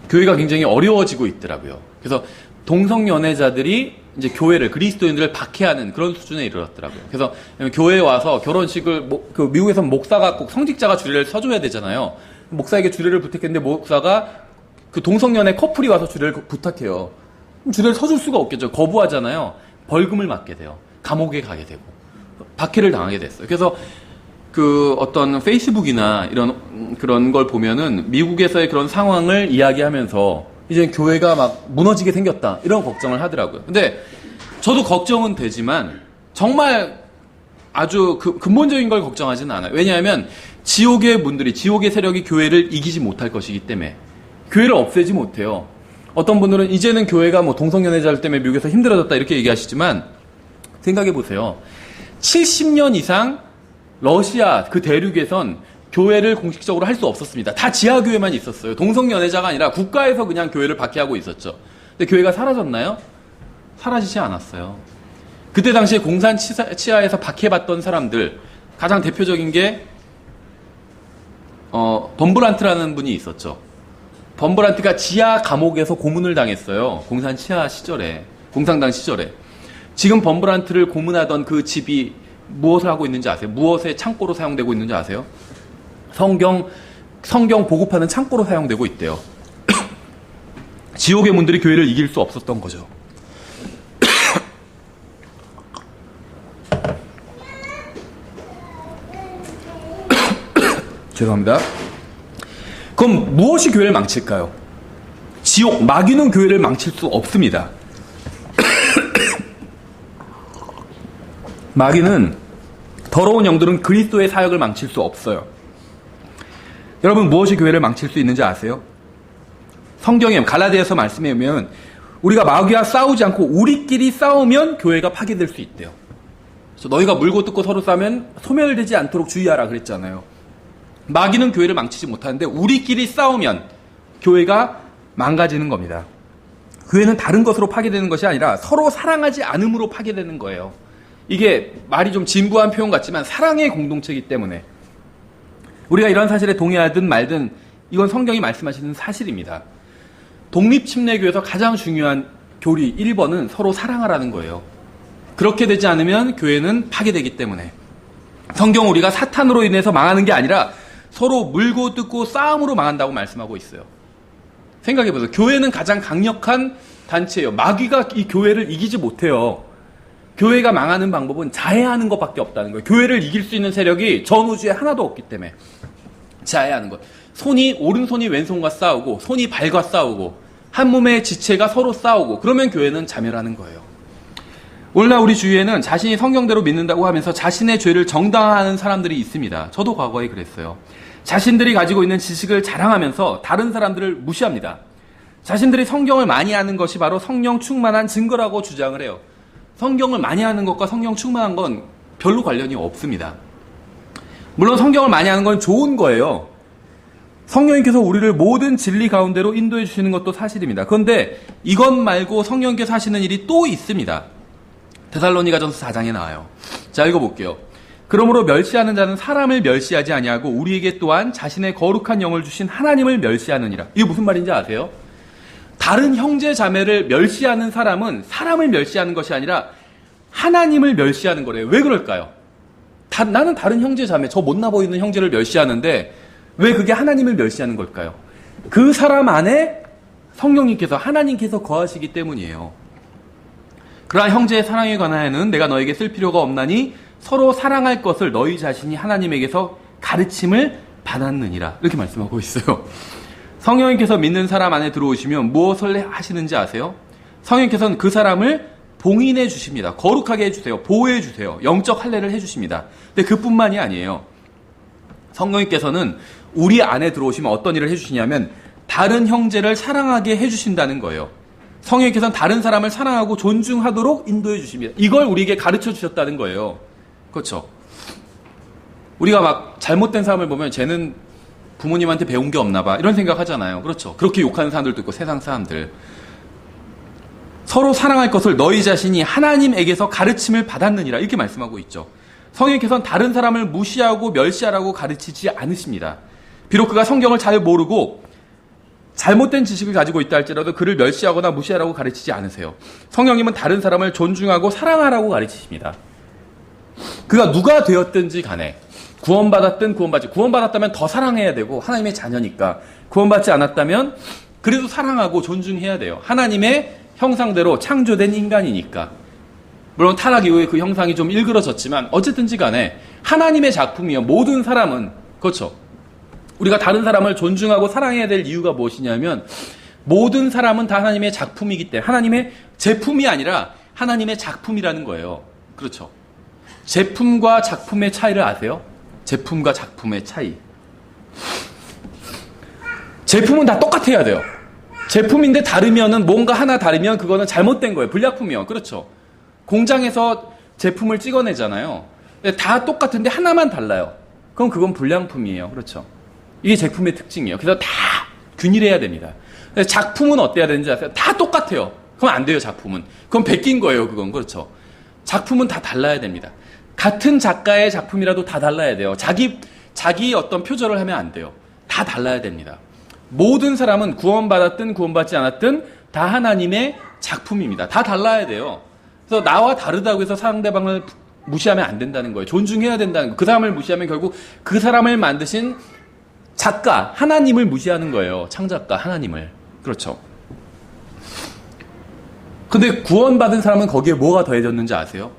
교회가 굉장히 어려워지고 있더라고요. 그래서 동성연애자들이 이제 교회를, 그리스도인들을 박해하는 그런 수준에 이르렀더라고요. 그래서 교회에 와서 결혼식을, 그 미국에서는 목사가 꼭 성직자가 주례를 서줘야 되잖아요. 목사에게 주례를 부탁했는데 목사가 그 동성연애 커플이 와서 주례를 부탁해요. 그럼 주례를 서줄 수가 없겠죠. 거부하잖아요. 벌금을 맞게 돼요. 감옥에 가게 되고. 박해를 당하게 됐어요. 그래서 그 어떤 페이스북이나 이런 그런 걸 보면은 미국에서의 그런 상황을 이야기하면서 이제 교회가 막 무너지게 생겼다 이런 걱정을 하더라고요. 근데 저도 걱정은 되지만 정말 아주 근본적인 걸 걱정하지는 않아요. 왜냐하면 지옥의 문들이, 지옥의 세력이 교회를 이기지 못할 것이기 때문에 교회를 없애지 못해요. 어떤 분들은 이제는 교회가 뭐 동성연애자들 때문에 미국에서 힘들어졌다 이렇게 얘기하시지만 생각해 보세요. 70년 이상 러시아 그 대륙에선 교회를 공식적으로 할 수 없었습니다. 다 지하교회만 있었어요. 동성연애자가 아니라 국가에서 그냥 교회를 박해하고 있었죠. 근데 교회가 사라졌나요? 사라지지 않았어요. 그때 당시에 공산 치하에서 박해받던 사람들, 가장 대표적인 게 덤브란트라는 분이 있었죠. 범브란트가 지하 감옥에서 고문을 당했어요. 공산당 시절에. 지금 범브란트를 고문하던 그 집이 무엇을 하고 있는지 아세요? 무엇의 창고로 사용되고 있는지 아세요? 성경 보급하는 창고로 사용되고 있대요. 지옥의 문들이 교회를 이길 수 없었던 거죠. 죄송합니다. 그럼 무엇이 교회를 망칠까요? 지옥, 마귀는 교회를 망칠 수 없습니다. 마귀는, 더러운 영들은 그리스도의 사역을 망칠 수 없어요. 여러분, 무엇이 교회를 망칠 수 있는지 아세요? 성경에 갈라디아서 말씀에 보면 우리가 마귀와 싸우지 않고 우리끼리 싸우면 교회가 파괴될 수 있대요. 그래서 너희가 물고 뜯고 서로 싸우면 소멸되지 않도록 주의하라 그랬잖아요. 마귀는 교회를 망치지 못하는데 우리끼리 싸우면 교회가 망가지는 겁니다. 교회는 다른 것으로 파괴되는 것이 아니라 서로 사랑하지 않음으로 파괴되는 거예요. 이게 말이 좀 진부한 표현 같지만 사랑의 공동체이기 때문에 우리가 이런 사실에 동의하든 말든 이건 성경이 말씀하시는 사실입니다. 독립침례교에서 가장 중요한 교리 1번은 서로 사랑하라는 거예요. 그렇게 되지 않으면 교회는 파괴되기 때문에 성경은 우리가 사탄으로 인해서 망하는 게 아니라 서로 물고 뜯고 싸움으로 망한다고 말씀하고 있어요. 생각해보세요. 교회는 가장 강력한 단체예요. 마귀가 이 교회를 이기지 못해요. 교회가 망하는 방법은 자해하는 것밖에 없다는 거예요. 교회를 이길 수 있는 세력이 전 우주에 하나도 없기 때문에 자해하는 것. 오른손이 왼손과 싸우고 손이 발과 싸우고 한 몸의 지체가 서로 싸우고 그러면 교회는 자멸하는 거예요. 오늘날 우리 주위에는 자신이 성경대로 믿는다고 하면서 자신의 죄를 정당화하는 사람들이 있습니다. 저도 과거에 그랬어요. 자신들이 가지고 있는 지식을 자랑하면서 다른 사람들을 무시합니다. 자신들이 성경을 많이 아는 것이 바로 성령 충만한 증거라고 주장을 해요. 성경을 많이 아는 것과 성령 충만한 건 별로 관련이 없습니다. 물론 성경을 많이 아는 건 좋은 거예요. 성령님께서 우리를 모든 진리 가운데로 인도해 주시는 것도 사실입니다. 그런데 이것 말고 성령님께서 하시는 일이 또 있습니다. 데살로니가전서 4장에 나와요. 자, 읽어볼게요. 그러므로 멸시하는 자는 사람을 멸시하지 아니하고 우리에게 또한 자신의 거룩한 영을 주신 하나님을 멸시하느니라. 이게 무슨 말인지 아세요? 다른 형제 자매를 멸시하는 사람은 사람을 멸시하는 것이 아니라 하나님을 멸시하는 거래요. 왜 그럴까요? 나는 다른 형제 자매, 저 못나 보이는 형제를 멸시하는데 왜 그게 하나님을 멸시하는 걸까요? 그 사람 안에 성령님께서, 하나님께서 거하시기 때문이에요. 그러나 형제의 사랑에 관하여는 내가 너에게 쓸 필요가 없나니 서로 사랑할 것을 너희 자신이 하나님에게서 가르침을 받았느니라. 이렇게 말씀하고 있어요. 성령님께서 믿는 사람 안에 들어오시면 무엇을 하시는지 아세요? 성령님께서는 그 사람을 봉인해 주십니다. 거룩하게 해주세요. 보호해 주세요. 영적 할례를 해주십니다. 근데 그뿐만이 아니에요. 성령님께서는 우리 안에 들어오시면 어떤 일을 해주시냐면 다른 형제를 사랑하게 해주신다는 거예요. 성령님께서는 다른 사람을 사랑하고 존중하도록 인도해 주십니다. 이걸 우리에게 가르쳐 주셨다는 거예요. 그렇죠? 우리가 막 잘못된 사람을 보면 쟤는 부모님한테 배운 게 없나 봐 이런 생각 하잖아요. 그렇죠? 그렇게 욕하는 사람들도 있고 세상 사람들. 서로 사랑할 것을 너희 자신이 하나님에게서 가르침을 받았느니라 이렇게 말씀하고 있죠. 성령께서는 다른 사람을 무시하고 멸시하라고 가르치지 않으십니다. 비록 그가 성경을 잘 모르고 잘못된 지식을 가지고 있다 할지라도 그를 멸시하거나 무시하라고 가르치지 않으세요. 성령님은 다른 사람을 존중하고 사랑하라고 가르치십니다. 그가 누가 되었든지 간에 구원받았든 구원받았다면 더 사랑해야 되고 하나님의 자녀니까, 구원받지 않았다면 그래도 사랑하고 존중해야 돼요. 하나님의 형상대로 창조된 인간이니까. 물론 타락 이후에 그 형상이 좀 일그러졌지만 어쨌든지 간에 하나님의 작품이요. 모든 사람은, 그렇죠. 우리가 다른 사람을 존중하고 사랑해야 될 이유가 무엇이냐면 모든 사람은 다 하나님의 작품이기 때문에, 하나님의 제품이 아니라 하나님의 작품이라는 거예요. 그렇죠. 제품과 작품의 차이를 아세요? 제품과 작품의 차이. 제품은 다 똑같아야 돼요. 제품인데 다르면은, 뭔가 하나 다르면 그거는 잘못된 거예요. 불량품이요. 그렇죠. 공장에서 제품을 찍어내잖아요. 다 똑같은데 하나만 달라요. 그럼 그건 불량품이에요. 그렇죠. 이게 제품의 특징이에요. 그래서 다 균일해야 됩니다. 작품은 어때야 되는지 아세요? 다 똑같아요. 그럼 안 돼요, 작품은. 그건 베낀 거예요, 그건. 그렇죠. 작품은 다 달라야 됩니다. 같은 작가의 작품이라도 다 달라야 돼요. 자기 어떤 표절을 하면 안 돼요. 다 달라야 됩니다. 모든 사람은 구원받았든 구원받지 않았든 다 하나님의 작품입니다. 다 달라야 돼요. 그래서 나와 다르다고 해서 상대방을 무시하면 안 된다는 거예요. 존중해야 된다는 거예요. 그 사람을 무시하면 결국 그 사람을 만드신 작가, 하나님을 무시하는 거예요. 창작가, 하나님을. 그렇죠. 근데 구원받은 사람은 거기에 뭐가 더해졌는지 아세요?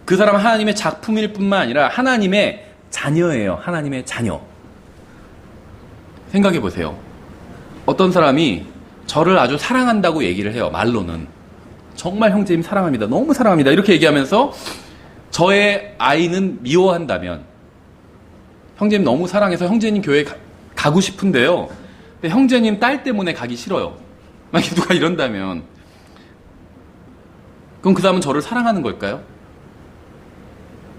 그 사람은 하나님의 작품일 뿐만 아니라 하나님의 자녀예요. 하나님의 자녀. 생각해 보세요. 어떤 사람이 저를 아주 사랑한다고 얘기를 해요. 말로는. 정말 형제님 사랑합니다. 너무 사랑합니다. 이렇게 얘기하면서 저의 아이는 미워한다면, 형제님 너무 사랑해서 형제님 교회 가고 싶은데요. 근데 형제님 딸 때문에 가기 싫어요. 만약에 누가 이런다면, 그럼 그 사람은 저를 사랑하는 걸까요?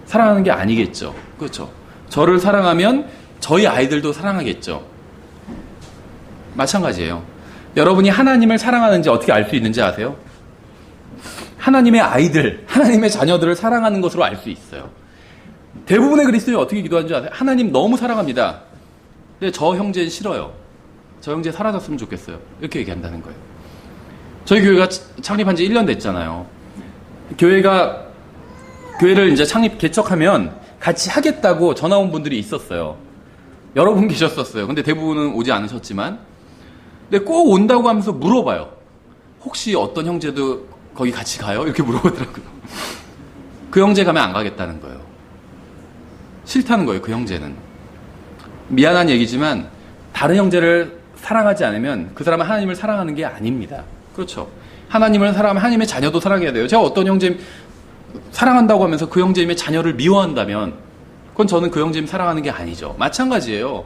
사랑하는 게 아니겠죠. 그렇죠. 저를 사랑하면 저희 아이들도 사랑하겠죠. 마찬가지예요. 여러분이 하나님을 사랑하는지 어떻게 알 수 있는지 아세요? 하나님의 아이들, 하나님의 자녀들을 사랑하는 것으로 알 수 있어요. 대부분의 그리스도인이 어떻게 기도하는지 아세요? 하나님 너무 사랑합니다. 근데 저 형제는 싫어요. 저 형제 사라졌으면 좋겠어요. 이렇게 얘기한다는 거예요. 저희 교회가 창립한 지 1년 됐잖아요. 교회를 이제 개척하면 같이 하겠다고 전화 온 분들이 있었어요. 여러 분 계셨었어요. 근데 대부분은 오지 않으셨지만. 근데 꼭 온다고 하면서 물어봐요. 혹시 어떤 형제도 거기 같이 가요? 이렇게 물어보더라고요. 그 형제 가면 안 가겠다는 거예요. 싫다는 거예요, 그 형제는. 미안한 얘기지만 다른 형제를 사랑하지 않으면 그 사람은 하나님을 사랑하는 게 아닙니다. 그렇죠. 하나님을 사랑하면 하나님의 자녀도 사랑해야 돼요. 제가 어떤 형제 사랑한다고 하면서 그 형제님의 자녀를 미워한다면 그건 저는 그 형제님 사랑하는 게 아니죠. 마찬가지예요.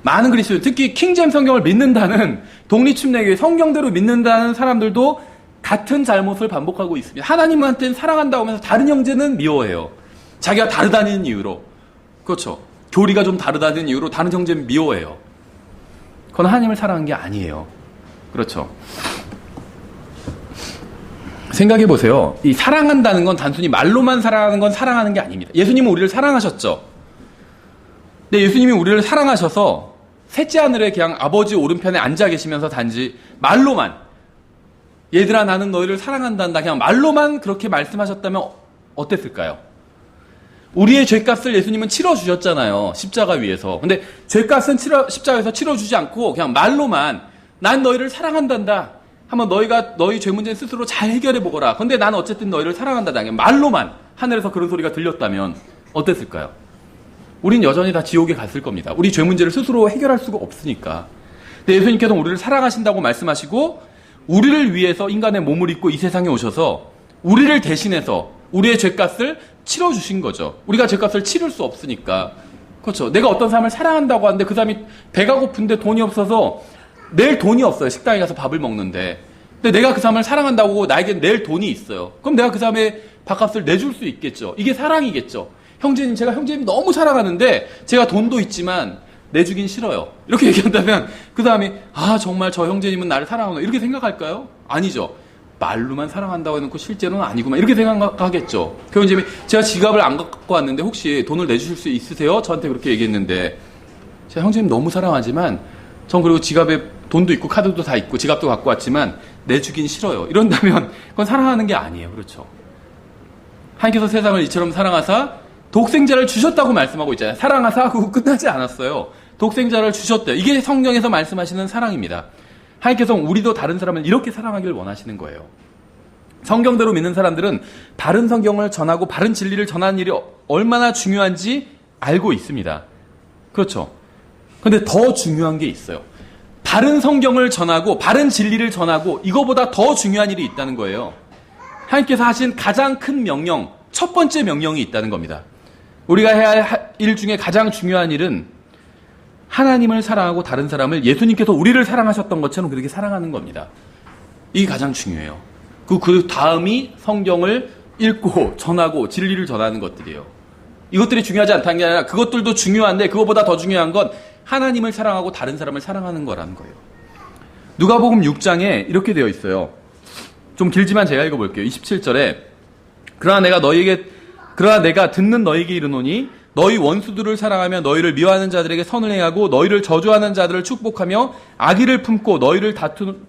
많은 그리스도인, 특히 킹제임스 성경을 믿는다는 독립침례교회 성경대로 믿는다는 사람들도 같은 잘못을 반복하고 있습니다. 하나님한테는 사랑한다고 하면서 다른 형제는 미워해요. 자기가 다르다는 이유로. 그렇죠. 교리가 좀 다르다는 이유로 다른 형제는 미워해요. 그건 하나님을 사랑한 게 아니에요. 그렇죠. 생각해 보세요. 이 사랑한다는 건 단순히 말로만 사랑하는 건 사랑하는 게 아닙니다. 예수님은 우리를 사랑하셨죠. 근데 예수님이 우리를 사랑하셔서 셋째 하늘에 그냥 아버지 오른편에 앉아 계시면서 단지 말로만, 얘들아 나는 너희를 사랑한단다, 그냥 말로만 그렇게 말씀하셨다면 어땠을까요? 우리의 죄값을 예수님은 치러주셨잖아요. 십자가 위에서. 근데 죄값은 십자가에서 치러주지 않고 그냥 말로만 난 너희를 사랑한단다, 한번 너희가 너희 죄 문제는 스스로 잘 해결해 보거라. 근데 나는 어쨌든 너희를 사랑한다. 그냥 말로만 하늘에서 그런 소리가 들렸다면 어땠을까요? 우린 여전히 다 지옥에 갔을 겁니다. 우리 죄 문제를 스스로 해결할 수가 없으니까. 근데 예수님께서 우리를 사랑하신다고 말씀하시고 우리를 위해서 인간의 몸을 입고 이 세상에 오셔서 우리를 대신해서 우리의 죄값을 치러주신 거죠. 우리가 죄값을 치를 수 없으니까. 그렇죠. 내가 어떤 사람을 사랑한다고 하는데 그 사람이 배가 고픈데 돈이 없어서 낼 돈이 없어요. 식당에 가서 밥을 먹는데. 근데 내가 그 사람을 사랑한다고 나에게 낼 돈이 있어요. 그럼 내가 그 사람의 밥값을 내줄 수 있겠죠. 이게 사랑이겠죠. 형제님, 제가 형제님 너무 사랑하는데 제가 돈도 있지만 내주긴 싫어요. 이렇게 얘기한다면 그 사람이 정말 저 형제님은 나를 사랑하구나 이렇게 생각할까요? 아니죠. 말로만 사랑한다고 해놓고 실제로는 아니구만 이렇게 생각하겠죠. 그 형제님이 제가 지갑을 안 갖고 왔는데 혹시 돈을 내주실 수 있으세요? 저한테 그렇게 얘기했는데 제가 형제님 너무 사랑하지만 전 그리고 지갑에 돈도 있고 카드도 다 있고 지갑도 갖고 왔지만 내주긴 싫어요. 이런다면 그건 사랑하는 게 아니에요. 그렇죠. 하나님께서 세상을 이처럼 사랑하사 독생자를 주셨다고 말씀하고 있잖아요. 사랑하사 하고 끝나지 않았어요. 독생자를 주셨대요. 이게 성경에서 말씀하시는 사랑입니다. 하나님께서 우리도 다른 사람을 이렇게 사랑하기를 원하시는 거예요. 성경대로 믿는 사람들은 바른 성경을 전하고 바른 진리를 전하는 일이 얼마나 중요한지 알고 있습니다. 그렇죠. 근데 더 중요한 게 있어요. 바른 성경을 전하고 바른 진리를 전하고 이거보다 더 중요한 일이 있다는 거예요. 하나님께서 하신 가장 큰 명령, 첫 번째 명령이 있다는 겁니다. 우리가 해야 할 일 중에 가장 중요한 일은 하나님을 사랑하고 다른 사람을 예수님께서 우리를 사랑하셨던 것처럼 그렇게 사랑하는 겁니다. 이게 가장 중요해요. 그 다음이 성경을 읽고 전하고 진리를 전하는 것들이에요. 이것들이 중요하지 않다는 게 아니라 그것들도 중요한데 그것보다 더 중요한 건 하나님을 사랑하고 다른 사람을 사랑하는 거라는 거예요. 누가복음 6장에 이렇게 되어 있어요. 좀 길지만 제가 읽어볼게요. 27절에 그러나 내가 듣는 너희에게 이르노니 너희 원수들을 사랑하며 너희를 미워하는 자들에게 선을 행하고 너희를 저주하는 자들을 축복하며 악의를 품고 너희를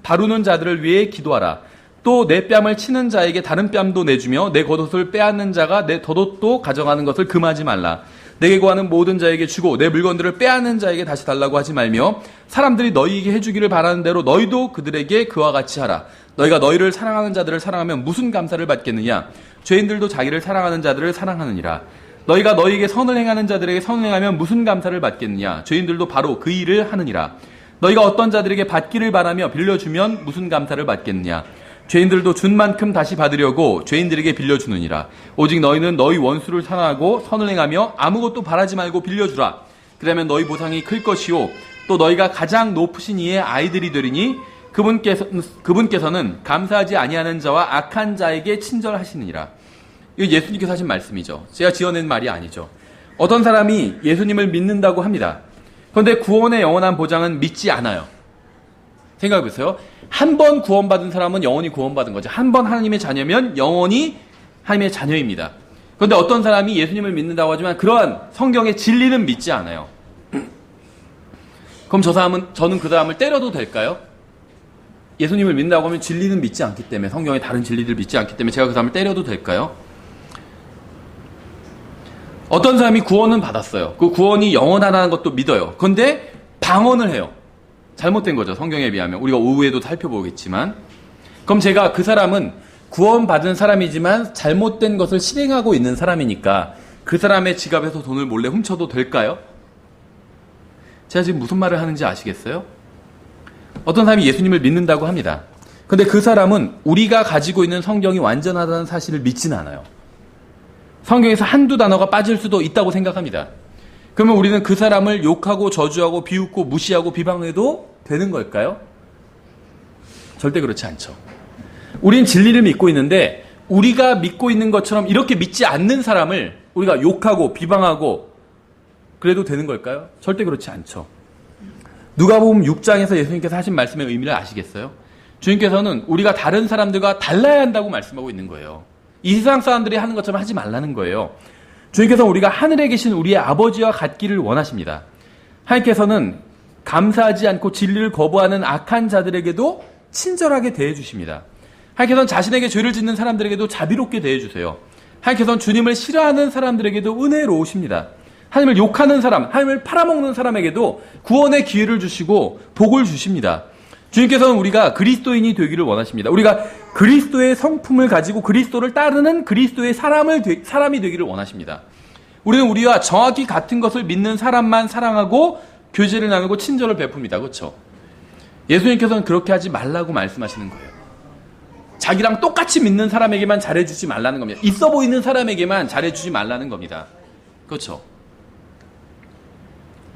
다루는 자들을 위해 기도하라. 또 내 뺨을 치는 자에게 다른 뺨도 내주며 내 겉옷을 빼앗는 자가 내 덧옷도 가져가는 것을 금하지 말라. 내게 구하는 모든 자에게 주고 내 물건들을 빼앗는 자에게 다시 달라고 하지 말며 사람들이 너희에게 해주기를 바라는 대로 너희도 그들에게 그와 같이 하라. 너희가 너희를 사랑하는 자들을 사랑하면 무슨 감사를 받겠느냐? 죄인들도 자기를 사랑하는 자들을 사랑하느니라. 너희가 너희에게 선을 행하는 자들에게 선을 행하면 무슨 감사를 받겠느냐? 죄인들도 바로 그 일을 하느니라. 너희가 어떤 자들에게 받기를 바라며 빌려주면 무슨 감사를 받겠느냐? 죄인들도 준 만큼 다시 받으려고 죄인들에게 빌려주느니라. 오직 너희는 너희 원수를 사랑하고 선을 행하며 아무것도 바라지 말고 빌려주라. 그러면 너희 보상이 클 것이요 또 너희가 가장 높으신 이의 아이들이 되리니 그분께서는 감사하지 아니하는 자와 악한 자에게 친절하시느니라. 이거 예수님께서 하신 말씀이죠. 제가 지어낸 말이 아니죠. 어떤 사람이 예수님을 믿는다고 합니다. 그런데 구원의 영원한 보장은 믿지 않아요. 생각해보세요. 한 번 구원받은 사람은 영원히 구원받은 거죠. 한 번 하나님의 자녀면 영원히 하나님의 자녀입니다. 그런데 어떤 사람이 예수님을 믿는다고 하지만 그러한 성경의 진리는 믿지 않아요. 그럼 저는 그 사람을 때려도 될까요? 예수님을 믿는다고 하면 진리는 믿지 않기 때문에, 성경의 다른 진리들을 믿지 않기 때문에 제가 그 사람을 때려도 될까요? 어떤 사람이 구원은 받았어요. 그 구원이 영원하다는 것도 믿어요. 그런데 방언을 해요. 잘못된 거죠. 성경에 비하면. 우리가 오후에도 살펴보겠지만. 그럼 제가 그 사람은 구원받은 사람이지만 잘못된 것을 실행하고 있는 사람이니까 그 사람의 지갑에서 돈을 몰래 훔쳐도 될까요? 제가 지금 무슨 말을 하는지 아시겠어요? 어떤 사람이 예수님을 믿는다고 합니다. 그런데 그 사람은 우리가 가지고 있는 성경이 완전하다는 사실을 믿지는 않아요. 성경에서 한두 단어가 빠질 수도 있다고 생각합니다. 그러면 우리는 그 사람을 욕하고 저주하고 비웃고 무시하고 비방해도 되는 걸까요? 절대 그렇지 않죠. 우린 진리를 믿고 있는데 우리가 믿고 있는 것처럼 이렇게 믿지 않는 사람을 우리가 욕하고 비방하고 그래도 되는 걸까요? 절대 그렇지 않죠. 누가복음 6장에서 예수님께서 하신 말씀의 의미를 아시겠어요? 주님께서는 우리가 다른 사람들과 달라야 한다고 말씀하고 있는 거예요. 이 세상 사람들이 하는 것처럼 하지 말라는 거예요. 주님께서는 우리가 하늘에 계신 우리의 아버지와 같기를 원하십니다. 하나님께서는 감사하지 않고 진리를 거부하는 악한 자들에게도 친절하게 대해주십니다. 하나님께서는 자신에게 죄를 짓는 사람들에게도 자비롭게 대해주세요. 하나님께서는 주님을 싫어하는 사람들에게도 은혜로우십니다. 하나님을 욕하는 사람, 하나님을 팔아먹는 사람에게도 구원의 기회를 주시고 복을 주십니다. 주님께서는 우리가 그리스도인이 되기를 원하십니다. 우리가 그리스도의 성품을 가지고 그리스도를 따르는 그리스도의 사람이 되기를 원하십니다. 우리는 우리와 정확히 같은 것을 믿는 사람만 사랑하고 교제를 나누고 친절을 베풉니다. 그렇죠? 예수님께서는 그렇게 하지 말라고 말씀하시는 거예요. 자기랑 똑같이 믿는 사람에게만 잘해주지 말라는 겁니다. 있어 보이는 사람에게만 잘해주지 말라는 겁니다. 그렇죠?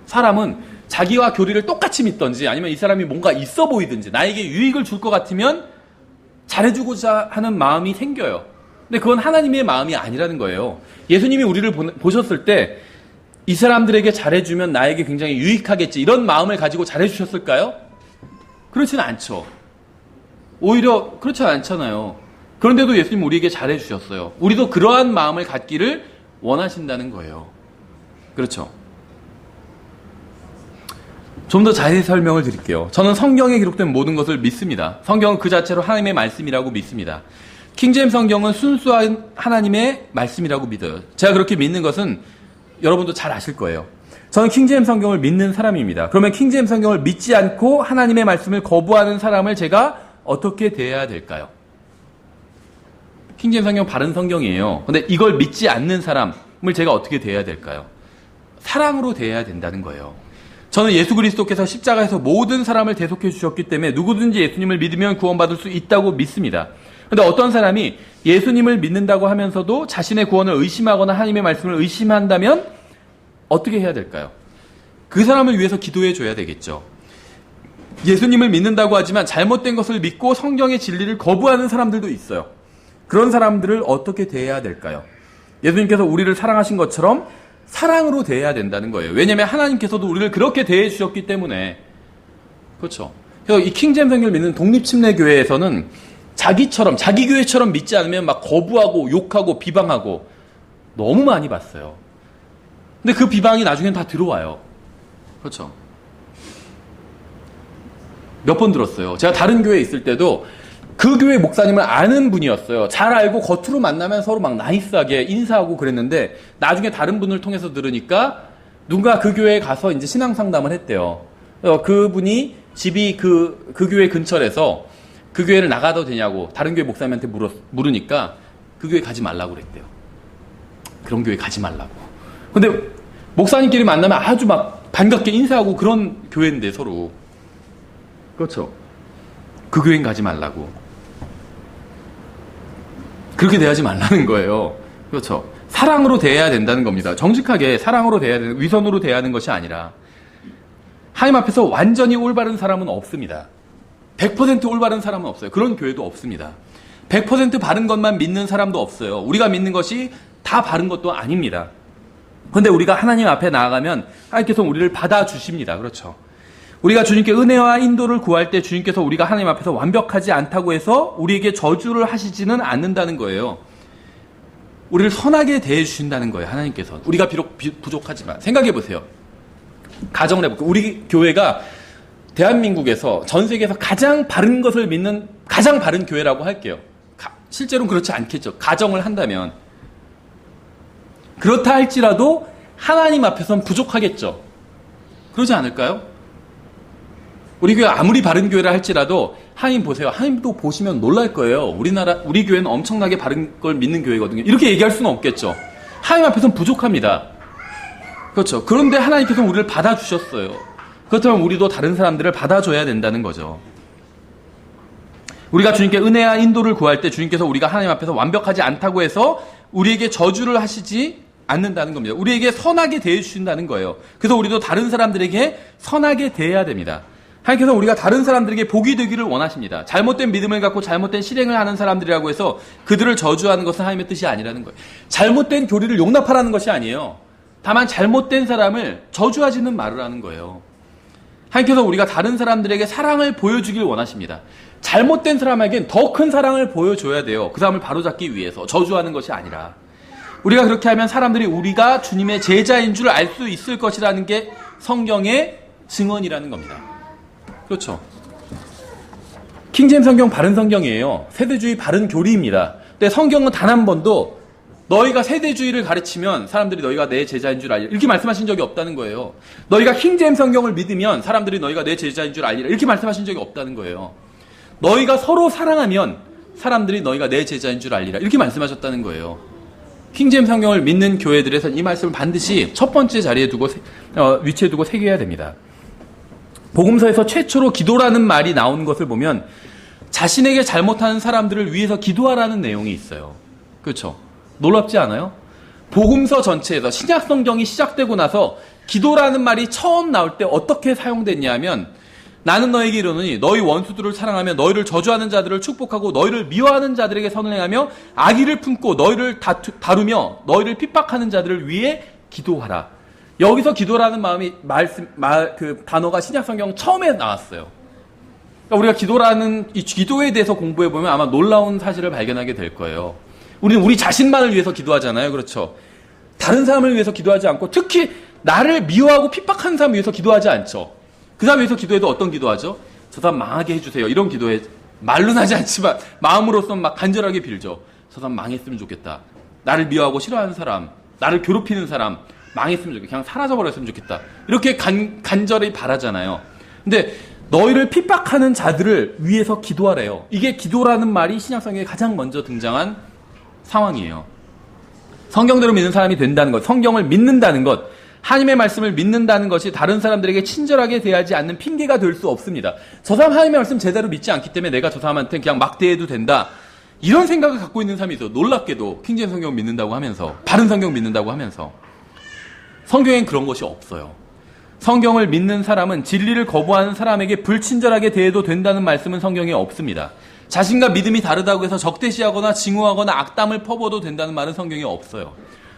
사람은 자기와 교리를 똑같이 믿든지 아니면 이 사람이 뭔가 있어 보이든지 나에게 유익을 줄 것 같으면 잘해주고자 하는 마음이 생겨요. 근데 그건 하나님의 마음이 아니라는 거예요. 예수님이 우리를 보셨을 때 이 사람들에게 잘해주면 나에게 굉장히 유익하겠지 이런 마음을 가지고 잘해주셨을까요? 그렇지는 않죠. 오히려 그렇지 않잖아요. 그런데도 예수님 우리에게 잘해주셨어요. 우리도 그러한 마음을 갖기를 원하신다는 거예요. 그렇죠? 좀 더 자세히 설명을 드릴게요. 저는 성경에 기록된 모든 것을 믿습니다. 성경은 그 자체로 하나님의 말씀이라고 믿습니다. 킹제임스 성경은 순수한 하나님의 말씀이라고 믿어요. 제가 그렇게 믿는 것은 여러분도 잘 아실 거예요. 저는 킹제임스 성경을 믿는 사람입니다. 그러면 킹제임스 성경을 믿지 않고 하나님의 말씀을 거부하는 사람을 제가 어떻게 대해야 될까요? 킹제임스 성경 바른 성경이에요. 근데 이걸 믿지 않는 사람을 제가 어떻게 대해야 될까요? 사랑으로 대해야 된다는 거예요. 저는 예수 그리스도께서 십자가에서 모든 사람을 대속해 주셨기 때문에 누구든지 예수님을 믿으면 구원받을 수 있다고 믿습니다. 그런데 어떤 사람이 예수님을 믿는다고 하면서도 자신의 구원을 의심하거나 하나님의 말씀을 의심한다면 어떻게 해야 될까요? 그 사람을 위해서 기도해 줘야 되겠죠. 예수님을 믿는다고 하지만 잘못된 것을 믿고 성경의 진리를 거부하는 사람들도 있어요. 그런 사람들을 어떻게 대해야 될까요? 예수님께서 우리를 사랑하신 것처럼 사랑으로 대해야 된다는 거예요. 왜냐하면 하나님께서도 우리를 그렇게 대해 주셨기 때문에. 그렇죠. 그래서 이 킹제임스 성경을 믿는 독립침례교회에서는 자기처럼, 자기 교회처럼 믿지 않으면 막 거부하고 욕하고 비방하고 너무 많이 봤어요. 근데 그 비방이 나중엔 다 들어와요. 그렇죠. 몇 번 들었어요. 제가 다른 교회에 있을 때도 그 교회 목사님을 아는 분이었어요. 잘 알고 겉으로 만나면 서로 막 나이스하게 인사하고 그랬는데 나중에 다른 분을 통해서 들으니까 누가 그 교회에 가서 이제 신앙 상담을 했대요. 그분이 집이 그 교회 근처라서 그 교회를 나가도 되냐고 다른 교회 목사님한테 물으니까 그 교회 가지 말라고 그랬대요. 그런 교회 가지 말라고. 근데 목사님끼리 만나면 아주 막 반갑게 인사하고 그런 교회인데 서로. 그렇죠. 그 교회는 가지 말라고. 그렇게 대하지 말라는 거예요. 그렇죠. 사랑으로 대해야 된다는 겁니다. 정직하게 사랑으로 대해야 되는, 위선으로 대하는 것이 아니라 하나님 앞에서 완전히 올바른 사람은 없습니다. 100% 올바른 사람은 없어요. 그런 교회도 없습니다. 100% 바른 것만 믿는 사람도 없어요. 우리가 믿는 것이 다 바른 것도 아닙니다. 그런데 우리가 하나님 앞에 나아가면 하나님께서 우리를 받아주십니다. 그렇죠. 우리가 주님께 은혜와 인도를 구할 때 주님께서 우리가 하나님 앞에서 완벽하지 않다고 해서 우리에게 저주를 하시지는 않는다는 거예요. 우리를 선하게 대해 주신다는 거예요. 하나님께서. 우리가 비록 부족하지만 생각해 보세요. 가정을 해볼게요. 우리 교회가 대한민국에서 전 세계에서 가장 바른 것을 믿는 가장 바른 교회라고 할게요. 실제로는 그렇지 않겠죠. 가정을 한다면. 그렇다 할지라도 하나님 앞에서는 부족하겠죠. 그러지 않을까요? 우리 교회 아무리 바른 교회라 할지라도 하나님 보세요. 하나님도 보시면 놀랄 거예요. 우리 교회는 엄청나게 바른 걸 믿는 교회거든요. 이렇게 얘기할 수는 없겠죠. 하나님 앞에서는 부족합니다. 그렇죠. 그런데 하나님께서는 우리를 받아주셨어요. 그렇다면 우리도 다른 사람들을 받아줘야 된다는 거죠. 우리가 주님께 은혜와 인도를 구할 때 주님께서 우리가 하나님 앞에서 완벽하지 않다고 해서 우리에게 저주를 하시지 않는다는 겁니다. 우리에게 선하게 대해주신다는 거예요. 그래서 우리도 다른 사람들에게 선하게 대해야 됩니다. 하나님께서 우리가 다른 사람들에게 복이 되기를 원하십니다. 잘못된 믿음을 갖고 잘못된 실행을 하는 사람들이라고 해서 그들을 저주하는 것은 하나님의 뜻이 아니라는 거예요. 잘못된 교리를 용납하라는 것이 아니에요. 다만 잘못된 사람을 저주하지는 말으라는 거예요. 하나님께서 우리가 다른 사람들에게 사랑을 보여주길 원하십니다. 잘못된 사람에겐 더 큰 사랑을 보여줘야 돼요. 그 사람을 바로잡기 위해서 저주하는 것이 아니라. 우리가 그렇게 하면 사람들이 우리가 주님의 제자인 줄 알 수 있을 것이라는 게 성경의 증언이라는 겁니다. 그렇죠. 킹제임스 성경 바른 성경이에요. 세대주의 바른 교리입니다. 근데 성경은 단 한 번도 너희가 세대주의를 가르치면 사람들이 너희가 내 제자인 줄 알리라 이렇게 말씀하신 적이 없다는 거예요. 너희가 킹제임스 성경을 믿으면 사람들이 너희가 내 제자인 줄 알리라 이렇게 말씀하신 적이 없다는 거예요. 너희가 서로 사랑하면 사람들이 너희가 내 제자인 줄 알리라 이렇게 말씀하셨다는 거예요. 킹제임스 성경을 믿는 교회들에서는 이 말씀을 반드시 첫 번째 자리에 두고 위치에 두고 새겨야 됩니다. 복음서에서 최초로 기도라는 말이 나온 것을 보면 자신에게 잘못하는 사람들을 위해서 기도하라는 내용이 있어요. 그렇죠? 놀랍지 않아요? 복음서 전체에서 신약 성경이 시작되고 나서 기도라는 말이 처음 나올 때 어떻게 사용됐냐면 나는 너에게 이르노니 너희 원수들을 사랑하며 너희를 저주하는 자들을 축복하고 너희를 미워하는 자들에게 선을 행하며 악의를 품고 너희를 다루며 너희를 핍박하는 자들을 위해 기도하라. 여기서 기도라는 그 단어가 신약 성경 처음에 나왔어요. 그러니까 우리가 기도라는 이 기도에 대해서 공부해 보면 아마 놀라운 사실을 발견하게 될 거예요. 우리는 우리 자신만을 위해서 기도하잖아요. 그렇죠? 다른 사람을 위해서 기도하지 않고 특히 나를 미워하고 핍박하는 사람을 위해서 기도하지 않죠. 그 사람 위해서 기도해도 어떤 기도하죠? 저 사람 망하게 해주세요. 이런 기도에 말로는 하지 않지만 마음으로서는 막 간절하게 빌죠. 저 사람 망했으면 좋겠다. 나를 미워하고 싫어하는 사람, 나를 괴롭히는 사람 망했으면 좋겠다. 그냥 사라져버렸으면 좋겠다. 이렇게 간절히 바라잖아요. 근데 너희를 핍박하는 자들을 위해서 기도하래요. 이게 기도라는 말이 신약성경에 가장 먼저 등장한 상황이에요. 성경대로 믿는 사람이 된다는 것, 성경을 믿는다는 것, 하나님의 말씀을 믿는다는 것이 다른 사람들에게 친절하게 대하지 않는 핑계가 될 수 없습니다. 저 사람 하나님의 말씀 제대로 믿지 않기 때문에 내가 저 사람한테 그냥 막 대해도 된다. 이런 생각을 갖고 있는 사람이 있어요. 놀랍게도 킹제임스 성경 믿는다고 하면서, 바른 성경 믿는다고 하면서. 성경엔 그런 것이 없어요. 성경을 믿는 사람은 진리를 거부하는 사람에게 불친절하게 대해도 된다는 말씀은 성경에 없습니다. 자신과 믿음이 다르다고 해서 적대시하거나 징후하거나 악담을 퍼부어도 된다는 말은 성경에 없어요.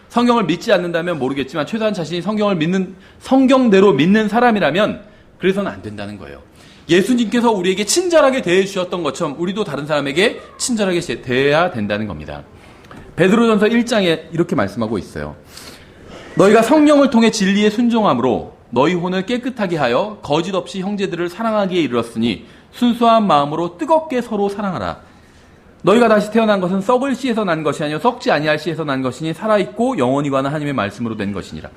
성경을 믿지 않는다면 모르겠지만 최소한 자신이 성경대로 믿는 사람이라면 그래서는 안 된다는 거예요. 예수님께서 우리에게 친절하게 대해 주셨던 것처럼 우리도 다른 사람에게 친절하게 대해야 된다는 겁니다. 베드로전서 1장에 이렇게 말씀하고 있어요. 너희가 성령을 통해 진리에 순종함으로 너희 혼을 깨끗하게 하여 거짓 없이 형제들을 사랑하기에 이르렀으니 순수한 마음으로 뜨겁게 서로 사랑하라. 너희가 다시 태어난 것은 썩을 씨에서 난 것이 아니요 썩지 아니할 씨에서 난 것이니 살아있고 영원히 관한 하나님의 말씀으로 된 것이니라.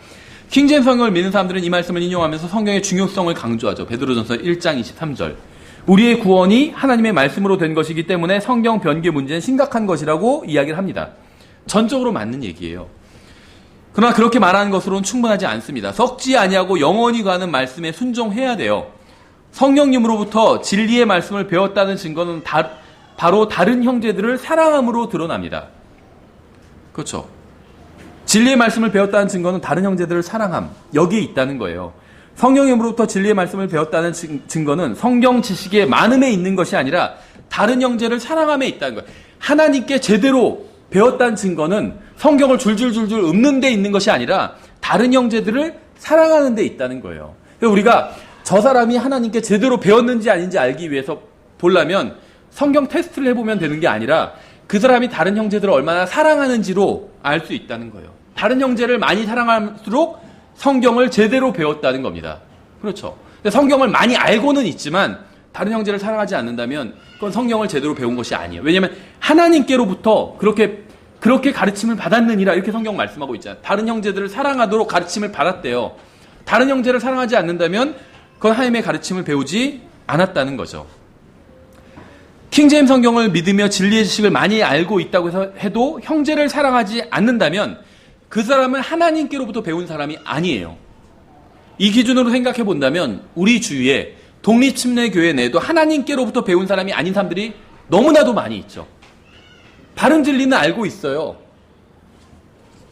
킹제임스 성경을 믿는 사람들은 이 말씀을 인용하면서 성경의 중요성을 강조하죠. 베드로전서 1장 23절. 우리의 구원이 하나님의 말씀으로 된 것이기 때문에 성경 변개 문제는 심각한 것이라고 이야기를 합니다. 전적으로 맞는 얘기예요. 그러나 그렇게 말하는 것으로는 충분하지 않습니다. 썩지 아니하고 영원히 가는 말씀에 순종해야 돼요. 성령님으로부터 진리의 말씀을 배웠다는 증거는 바로 다른 형제들을 사랑함으로 드러납니다. 그렇죠. 진리의 말씀을 배웠다는 증거는 다른 형제들을 사랑함, 여기에 있다는 거예요. 성령님으로부터 진리의 말씀을 배웠다는 증거는 성경 지식의 많음에 있는 것이 아니라 다른 형제를 사랑함에 있다는 거예요. 하나님께 제대로 배웠다는 증거는 성경을 줄줄줄줄 읊는 데 있는 것이 아니라 다른 형제들을 사랑하는 데 있다는 거예요. 우리가 저 사람이 하나님께 제대로 배웠는지 아닌지 알기 위해서 보려면 성경 테스트를 해보면 되는 게 아니라 그 사람이 다른 형제들을 얼마나 사랑하는지로 알 수 있다는 거예요. 다른 형제를 많이 사랑할수록 성경을 제대로 배웠다는 겁니다. 그렇죠. 성경을 많이 알고는 있지만 다른 형제를 사랑하지 않는다면 그건 성경을 제대로 배운 것이 아니에요. 왜냐하면 하나님께로부터 그렇게 가르침을 받았느니라 이렇게 성경 말씀하고 있잖아요. 다른 형제들을 사랑하도록 가르침을 받았대요. 다른 형제를 사랑하지 않는다면 그건 하나님의 가르침을 배우지 않았다는 거죠. 킹제임스 성경을 믿으며 진리의 지식을 많이 알고 있다고 해도 형제를 사랑하지 않는다면 그 사람은 하나님께로부터 배운 사람이 아니에요. 이 기준으로 생각해 본다면 우리 주위에 독립침례교회 내에도 하나님께로부터 배운 사람이 아닌 사람들이 너무나도 많이 있죠. 바른 진리는 알고 있어요.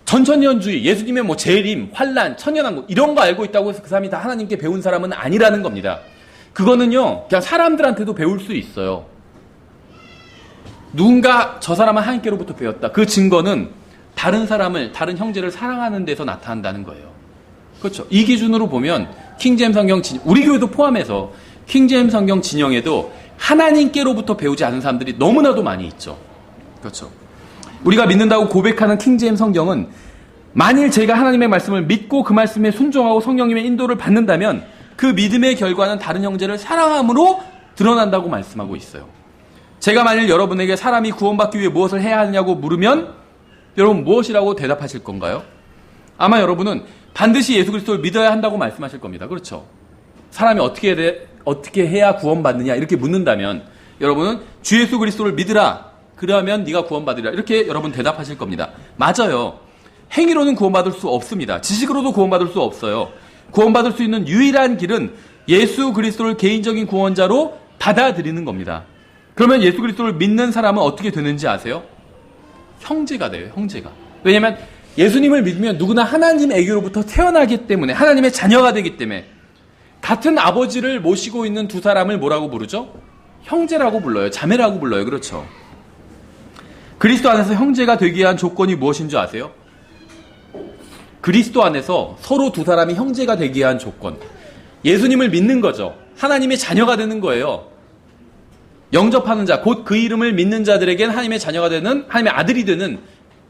전천년주의, 예수님의 재림, 환란, 천년왕국 이런 거 알고 있다고 해서 그 사람이 다 하나님께 배운 사람은 아니라는 겁니다. 그거는요, 그냥 사람들한테도 배울 수 있어요. 누군가 저 사람은 하나님께로부터 배웠다. 그 증거는 다른 형제를 사랑하는 데서 나타난다는 거예요. 그렇죠. 이 기준으로 보면 킹제임스 성경 우리 교회도 포함해서 킹제임스 성경 진영에도 하나님께로부터 배우지 않은 사람들이 너무나도 많이 있죠. 그렇죠. 우리가 믿는다고 고백하는 킹제임스 성경은 만일 제가 하나님의 말씀을 믿고 그 말씀에 순종하고 성령님의 인도를 받는다면 그 믿음의 결과는 다른 형제를 사랑함으로 드러난다고 말씀하고 있어요. 제가 만일 여러분에게 사람이 구원받기 위해 무엇을 해야 하느냐고 물으면 여러분 무엇이라고 대답하실 건가요? 아마 여러분은 반드시 예수 그리스도를 믿어야 한다고 말씀하실 겁니다. 그렇죠? 사람이 어떻게 해야 구원받느냐 이렇게 묻는다면 여러분은 주 예수 그리스도를 믿으라. 그러면 네가 구원받으리라. 이렇게 여러분 대답하실 겁니다. 맞아요. 행위로는 구원받을 수 없습니다. 지식으로도 구원받을 수 없어요. 구원받을 수 있는 유일한 길은 예수 그리스도를 개인적인 구원자로 받아들이는 겁니다. 그러면 예수 그리스도를 믿는 사람은 어떻게 되는지 아세요? 형제가 돼요. 형제가. 왜냐하면 예수님을 믿으면 누구나 하나님에게로부터 태어나기 때문에 하나님의 자녀가 되기 때문에 같은 아버지를 모시고 있는 두 사람을 뭐라고 부르죠? 형제라고 불러요. 자매라고 불러요. 그렇죠. 그리스도 안에서 형제가 되기 위한 조건이 무엇인 줄 아세요? 그리스도 안에서 서로 두 사람이 형제가 되기 위한 조건. 예수님을 믿는 거죠. 하나님의 자녀가 되는 거예요. 영접하는 자, 곧 그 이름을 믿는 자들에게는 하나님의 자녀가 되는, 하나님의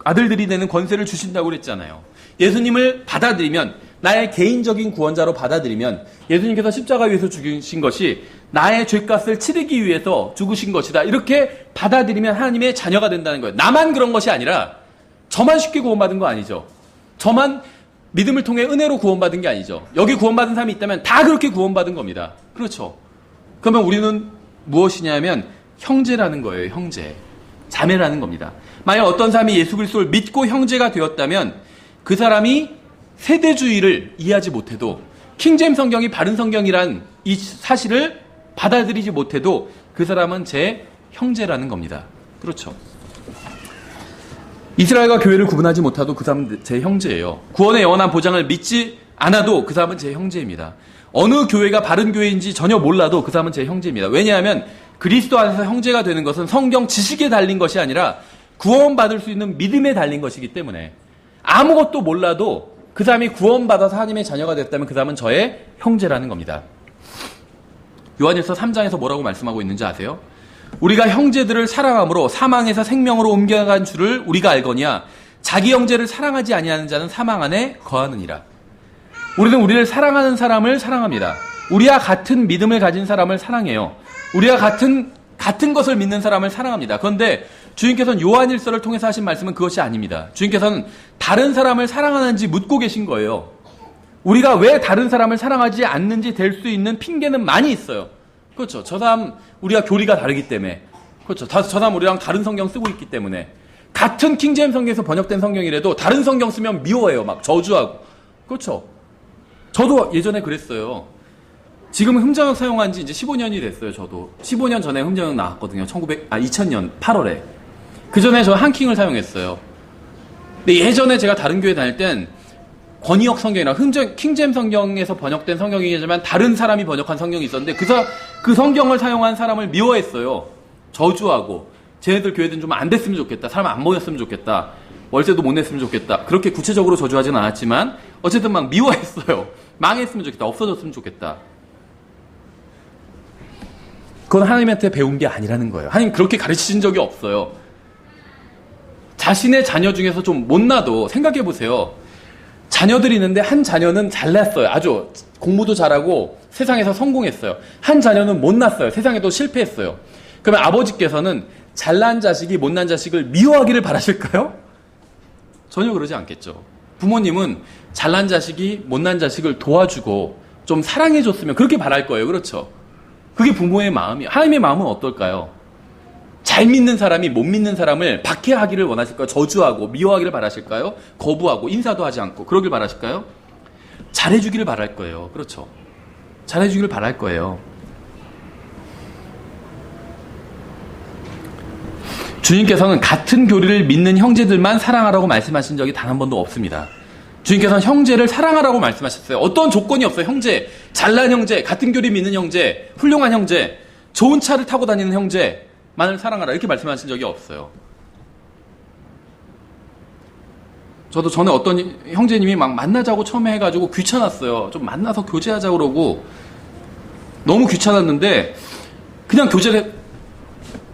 아들들이 되는 권세를 주신다고 그랬잖아요. 예수님을 받아들이면, 나의 개인적인 구원자로 받아들이면, 예수님께서 십자가 위에서 죽으신 것이 나의 죄값을 치르기 위해서 죽으신 것이다. 이렇게 받아들이면 하나님의 자녀가 된다는 거예요. 나만 그런 것이 아니라, 저만 쉽게 구원받은 거 아니죠. 저만 믿음을 통해 은혜로 구원받은 게 아니죠. 여기 구원받은 사람이 있다면 다 그렇게 구원받은 겁니다. 그렇죠. 그러면 우리는 무엇이냐면 형제라는 거예요. 형제. 자매라는 겁니다. 만약 어떤 사람이 예수 그리스도를 믿고 형제가 되었다면 그 사람이 세대주의를 이해하지 못해도 킹제임스 성경이 바른 성경이란 이 사실을 받아들이지 못해도 그 사람은 제 형제라는 겁니다. 그렇죠. 이스라엘과 교회를 구분하지 못하도 그 사람은 제 형제예요. 구원의 영원한 보장을 믿지 않아도 그 사람은 제 형제입니다. 어느 교회가 바른 교회인지 전혀 몰라도 그 사람은 제 형제입니다. 왜냐하면 그리스도 안에서 형제가 되는 것은 성경 지식에 달린 것이 아니라 구원받을 수 있는 믿음에 달린 것이기 때문에 아무것도 몰라도 그 사람이 구원받아서 하나님의 자녀가 됐다면 그 사람은 저의 형제라는 겁니다. 요한일서 3장에서 뭐라고 말씀하고 있는지 아세요? 우리가 형제들을 사랑함으로 사망에서 생명으로 옮겨간 줄을 우리가 알거니와 자기 형제를 사랑하지 아니하는 자는 사망 안에 거하느니라. 우리는 우리를 사랑하는 사람을 사랑합니다. 우리와 같은 믿음을 가진 사람을 사랑해요. 우리와 같은 것을 믿는 사람을 사랑합니다. 그런데 주님께서는 요한일서를 통해서 하신 말씀은 그것이 아닙니다. 주님께서는 다른 사람을 사랑하는지 묻고 계신 거예요. 우리가 왜 다른 사람을 사랑하지 않는지 될 수 있는 핑계는 많이 있어요. 그렇죠. 저 사람 우리가 교리가 다르기 때문에. 그렇죠. 저 사람 우리랑 다른 성경 쓰고 있기 때문에. 같은 킹제임스 성경에서 번역된 성경이라도 다른 성경 쓰면 미워해요. 막 저주하고. 그렇죠. 저도 예전에 그랬어요. 지금 흠정역 사용한 지 이제 15년이 됐어요. 저도 15년 전에 흠정역 나왔거든요. 2000년 8월에. 그 전에 저 한킹을 사용했어요. 근데 예전에 제가 다른 교회 다닐 땐 권위역 성경이나 킹제임스 성경에서 번역된 성경이지만 다른 사람이 번역한 성경이 있었는데 그 성경을 사용한 사람을 미워했어요. 저주하고 쟤네들 교회들은 좀 안 됐으면 좋겠다. 사람 안 모였으면 좋겠다. 월세도 못 냈으면 좋겠다. 그렇게 구체적으로 저주하진 않았지만 어쨌든 막 미워했어요. 망했으면 좋겠다. 없어졌으면 좋겠다. 그건 하나님한테 배운 게 아니라는 거예요. 하나님 그렇게 가르치신 적이 없어요. 자신의 자녀 중에서 좀 못나도 생각해 보세요. 자녀들이 있는데 한 자녀는 잘났어요. 아주 공부도 잘하고 세상에서 성공했어요. 한 자녀는 못났어요. 세상에도 실패했어요. 그러면 아버지께서는 잘난 자식이 못난 자식을 미워하기를 바라실까요? 전혀 그러지 않겠죠. 부모님은 잘난 자식이 못난 자식을 도와주고 좀 사랑해줬으면 그렇게 바랄 거예요. 그렇죠? 그게 부모의 마음이에요. 하나님의 마음은 어떨까요? 잘 믿는 사람이 못 믿는 사람을 박해하기를 원하실까요? 저주하고 미워하기를 바라실까요? 거부하고 인사도 하지 않고 그러길 바라실까요? 잘해주기를 바랄 거예요. 그렇죠? 잘해주기를 바랄 거예요. 주님께서는 같은 교리를 믿는 형제들만 사랑하라고 말씀하신 적이 단 한 번도 없습니다. 주님께서는 형제를 사랑하라고 말씀하셨어요. 어떤 조건이 없어요. 형제, 잘난 형제, 같은 교리 믿는 형제, 훌륭한 형제, 좋은 차를 타고 다니는 형제만을 사랑하라 이렇게 말씀하신 적이 없어요. 저도 전에 어떤 형제님이 막 만나자고 처음에 해가지고 귀찮았어요. 좀 만나서 교제하자고 그러고 너무 귀찮았는데 그냥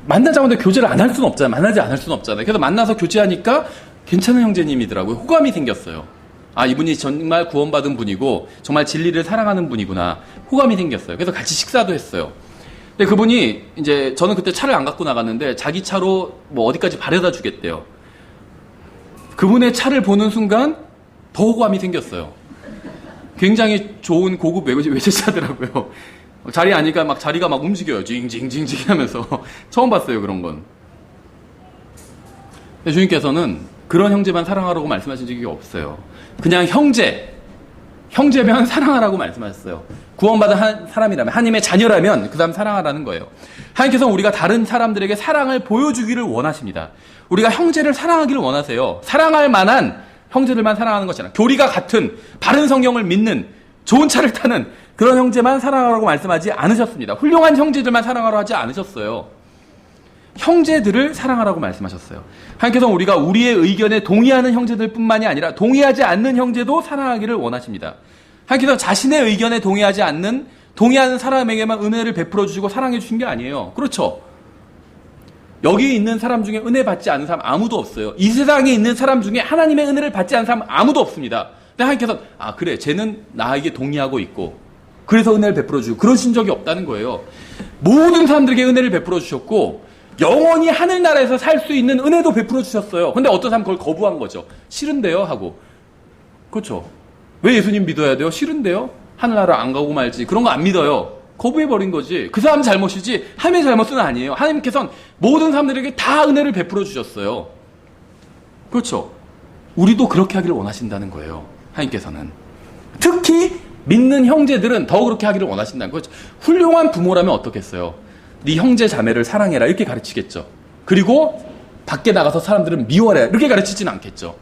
만나자고 하는데 교제를 안 할 수는 없잖아요. 만나지 않을 수는 없잖아요. 그래서 만나서 교제하니까 괜찮은 형제님이더라고요. 호감이 생겼어요. 아, 이분이 정말 구원받은 분이고 정말 진리를 사랑하는 분이구나. 호감이 생겼어요. 그래서 같이 식사도 했어요. 근데 그분이 이제 저는 그때 차를 안 갖고 나갔는데 자기 차로 뭐 어디까지 바래다 주겠대요. 그분의 차를 보는 순간 더 호감이 생겼어요. 굉장히 좋은 고급 외제차더라고요. 자리에 앉으니까 막 자리가 막 움직여요. 징징징징 하면서. 처음 봤어요, 그런 건. 근데 주님께서는 그런 형제만 사랑하라고 말씀하신 적이 없어요. 그냥 형제면 사랑하라고 말씀하셨어요. 구원받은 사람이라면, 하나님의 자녀라면 그 사람 사랑하라는 거예요. 하나님께서는 우리가 다른 사람들에게 사랑을 보여주기를 원하십니다. 우리가 형제를 사랑하기를 원하세요. 사랑할 만한 형제들만 사랑하는 것이 아니라 교리가 같은 바른 성경을 믿는 좋은 차를 타는 그런 형제만 사랑하라고 말씀하지 않으셨습니다. 훌륭한 형제들만 사랑하라고 하지 않으셨어요. 형제들을 사랑하라고 말씀하셨어요. 하나님께서는 우리가 우리의 의견에 동의하는 형제들뿐만이 아니라 동의하지 않는 형제도 사랑하기를 원하십니다. 하나님께서는 자신의 의견에 동의하는 사람에게만 은혜를 베풀어 주시고 사랑해 주신 게 아니에요. 그렇죠? 여기 있는 사람 중에 은혜 받지 않은 사람 아무도 없어요. 이 세상에 있는 사람 중에 하나님의 은혜를 받지 않은 사람 아무도 없습니다. 근데 하나님께서는 그래, 쟤는 나에게 동의하고 있고 그래서 은혜를 베풀어 주고 그러신 적이 없다는 거예요. 모든 사람들에게 은혜를 베풀어 주셨고 영원히 하늘나라에서 살 수 있는 은혜도 베풀어 주셨어요. 근데 어떤 사람은 그걸 거부한 거죠. 싫은데요? 하고. 그렇죠. 왜 예수님 믿어야 돼요? 싫은데요? 하늘나라 안 가고 말지. 그런 거 안 믿어요. 거부해버린 거지. 그 사람 잘못이지 하나님의 잘못은 아니에요. 하나님께서는 모든 사람들에게 다 은혜를 베풀어 주셨어요. 그렇죠. 우리도 그렇게 하기를 원하신다는 거예요. 하나님께서는. 특히 믿는 형제들은 더 그렇게 하기를 원하신다는 거죠. 훌륭한 부모라면 어떻겠어요? 네 형제 자매를 사랑해라 이렇게 가르치겠죠. 그리고 밖에 나가서 사람들은 미워해라 이렇게 가르치진 않겠죠.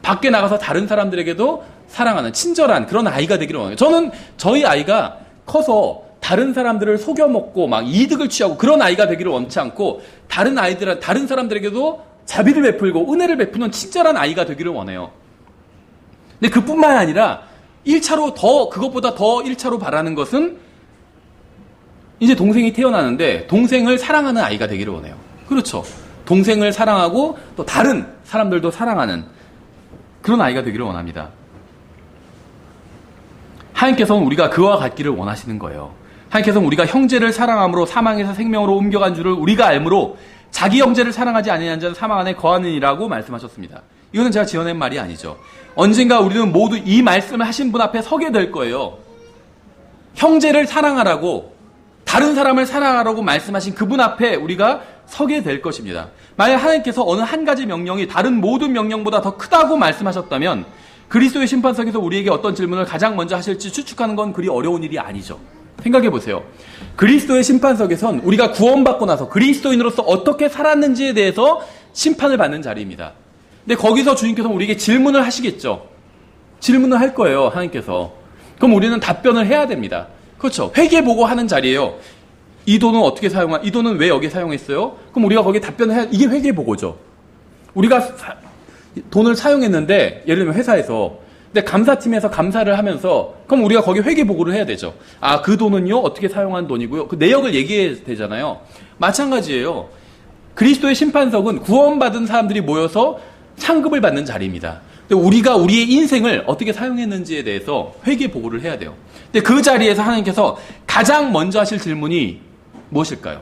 밖에 나가서 다른 사람들에게도 사랑하는 친절한 그런 아이가 되기를 원해요. 저는 저희 아이가 커서 다른 사람들을 속여먹고 막 이득을 취하고 그런 아이가 되기를 원치 않고 다른 사람들에게도 자비를 베풀고 은혜를 베푸는 친절한 아이가 되기를 원해요. 근데 그뿐만 아니라 1차로 그것보다 더 1차로 바라는 것은 이제 동생이 태어나는데 동생을 사랑하는 아이가 되기를 원해요. 그렇죠. 동생을 사랑하고 또 다른 사람들도 사랑하는 그런 아이가 되기를 원합니다. 하나님께서는 우리가 그와 같기를 원하시는 거예요. 하나님께서는 우리가 형제를 사랑함으로 사망에서 생명으로 옮겨간 줄을 우리가 알므로 자기 형제를 사랑하지 아니하는 자는 사망 안에 거하느니라고 말씀하셨습니다. 이거는 제가 지어낸 말이 아니죠. 언젠가 우리는 모두 이 말씀을 하신 분 앞에 서게 될 거예요. 형제를 사랑하라고, 다른 사람을 사랑하라고 말씀하신 그분 앞에 우리가 서게 될 것입니다. 만약 하나님께서 어느 한 가지 명령이 다른 모든 명령보다 더 크다고 말씀하셨다면 그리스도의 심판석에서 우리에게 어떤 질문을 가장 먼저 하실지 추측하는 건 그리 어려운 일이 아니죠. 생각해 보세요. 그리스도의 심판석에선 우리가 구원받고 나서 그리스도인으로서 어떻게 살았는지에 대해서 심판을 받는 자리입니다. 근데 거기서 주님께서 우리에게 질문을 하시겠죠. 질문을 할 거예요, 하나님께서. 그럼 우리는 답변을 해야 됩니다. 그렇죠. 회개보고 하는 자리예요. 이 돈은 어떻게 이 돈은 왜 여기에 사용했어요? 그럼 우리가 거기에 답변을 해야, 이게 회개보고죠. 우리가 돈을 사용했는데, 예를 들면 회사에서, 근데 감사팀에서 감사를 하면서, 그럼 우리가 거기 회계보고를 해야 되죠. 아, 그 돈은요, 어떻게 사용한 돈이고요. 그 내역을 얘기해야 되잖아요. 마찬가지예요. 그리스도의 심판석은 구원받은 사람들이 모여서 상급을 받는 자리입니다. 근데 우리가 우리의 인생을 어떻게 사용했는지에 대해서 회계보고를 해야 돼요. 근데 그 자리에서 하나님께서 가장 먼저 하실 질문이 무엇일까요?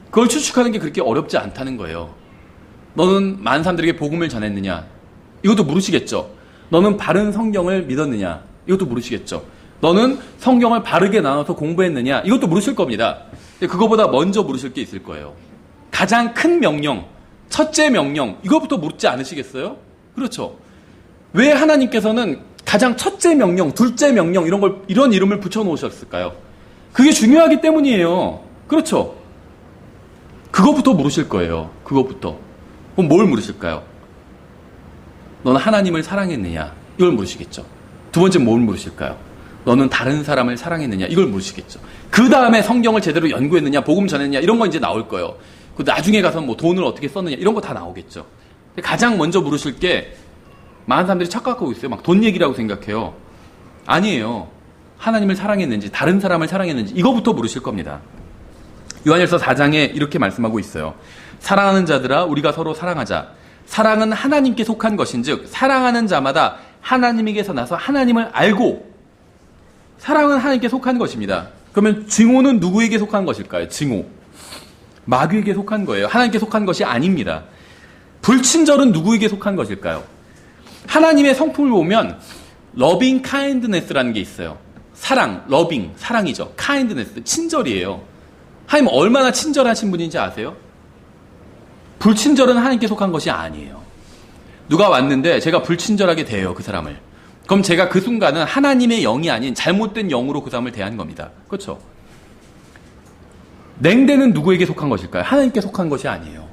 그걸 추측하는 게 그렇게 어렵지 않다는 거예요. 너는 많은 사람들에게 복음을 전했느냐? 이것도 물으시겠죠. 너는 바른 성경을 믿었느냐? 이것도 물으시겠죠. 너는 성경을 바르게 나눠서 공부했느냐? 이것도 물으실 겁니다. 근데 그거보다 먼저 물으실 게 있을 거예요. 가장 큰 명령, 첫째 명령, 이것부터 묻지 않으시겠어요? 그렇죠. 왜 하나님께서는 가장 첫째 명령, 둘째 명령, 이런 이름을 붙여놓으셨을까요? 그게 중요하기 때문이에요. 그렇죠. 그것부터 물으실 거예요. 그것부터. 그럼 뭘 물으실까요? 너는 하나님을 사랑했느냐? 이걸 물으시겠죠. 두 번째 뭘 물으실까요? 너는 다른 사람을 사랑했느냐? 이걸 물으시겠죠. 그 다음에 성경을 제대로 연구했느냐? 복음 전했느냐? 이런 거 이제 나올 거예요. 그 나중에 가서 뭐 돈을 어떻게 썼느냐? 이런 거 다 나오겠죠. 가장 먼저 물으실 게 많은 사람들이 착각하고 있어요. 막 돈 얘기라고 생각해요. 아니에요. 하나님을 사랑했는지, 다른 사람을 사랑했는지 이거부터 물으실 겁니다. 요한일서 4장에 이렇게 말씀하고 있어요. 사랑하는 자들아 우리가 서로 사랑하자. 사랑은 하나님께 속한 것인즉 사랑하는 자마다 하나님에게서 나서 하나님을 알고, 사랑은 하나님께 속한 것입니다. 그러면 증오는 누구에게 속한 것일까요? 증오. 마귀에게 속한 거예요. 하나님께 속한 것이 아닙니다. 불친절은 누구에게 속한 것일까요? 하나님의 성품을 보면 loving kindness라는 게 있어요. 사랑, loving, 사랑이죠. kindness, 친절이에요. 하나님 얼마나 친절하신 분인지 아세요? 불친절은 하나님께 속한 것이 아니에요. 누가 왔는데 제가 불친절하게 대해요, 그 사람을. 그럼 제가 그 순간은 하나님의 영이 아닌 잘못된 영으로 그 사람을 대한 겁니다. 그렇죠? 냉대는 누구에게 속한 것일까요? 하나님께 속한 것이 아니에요.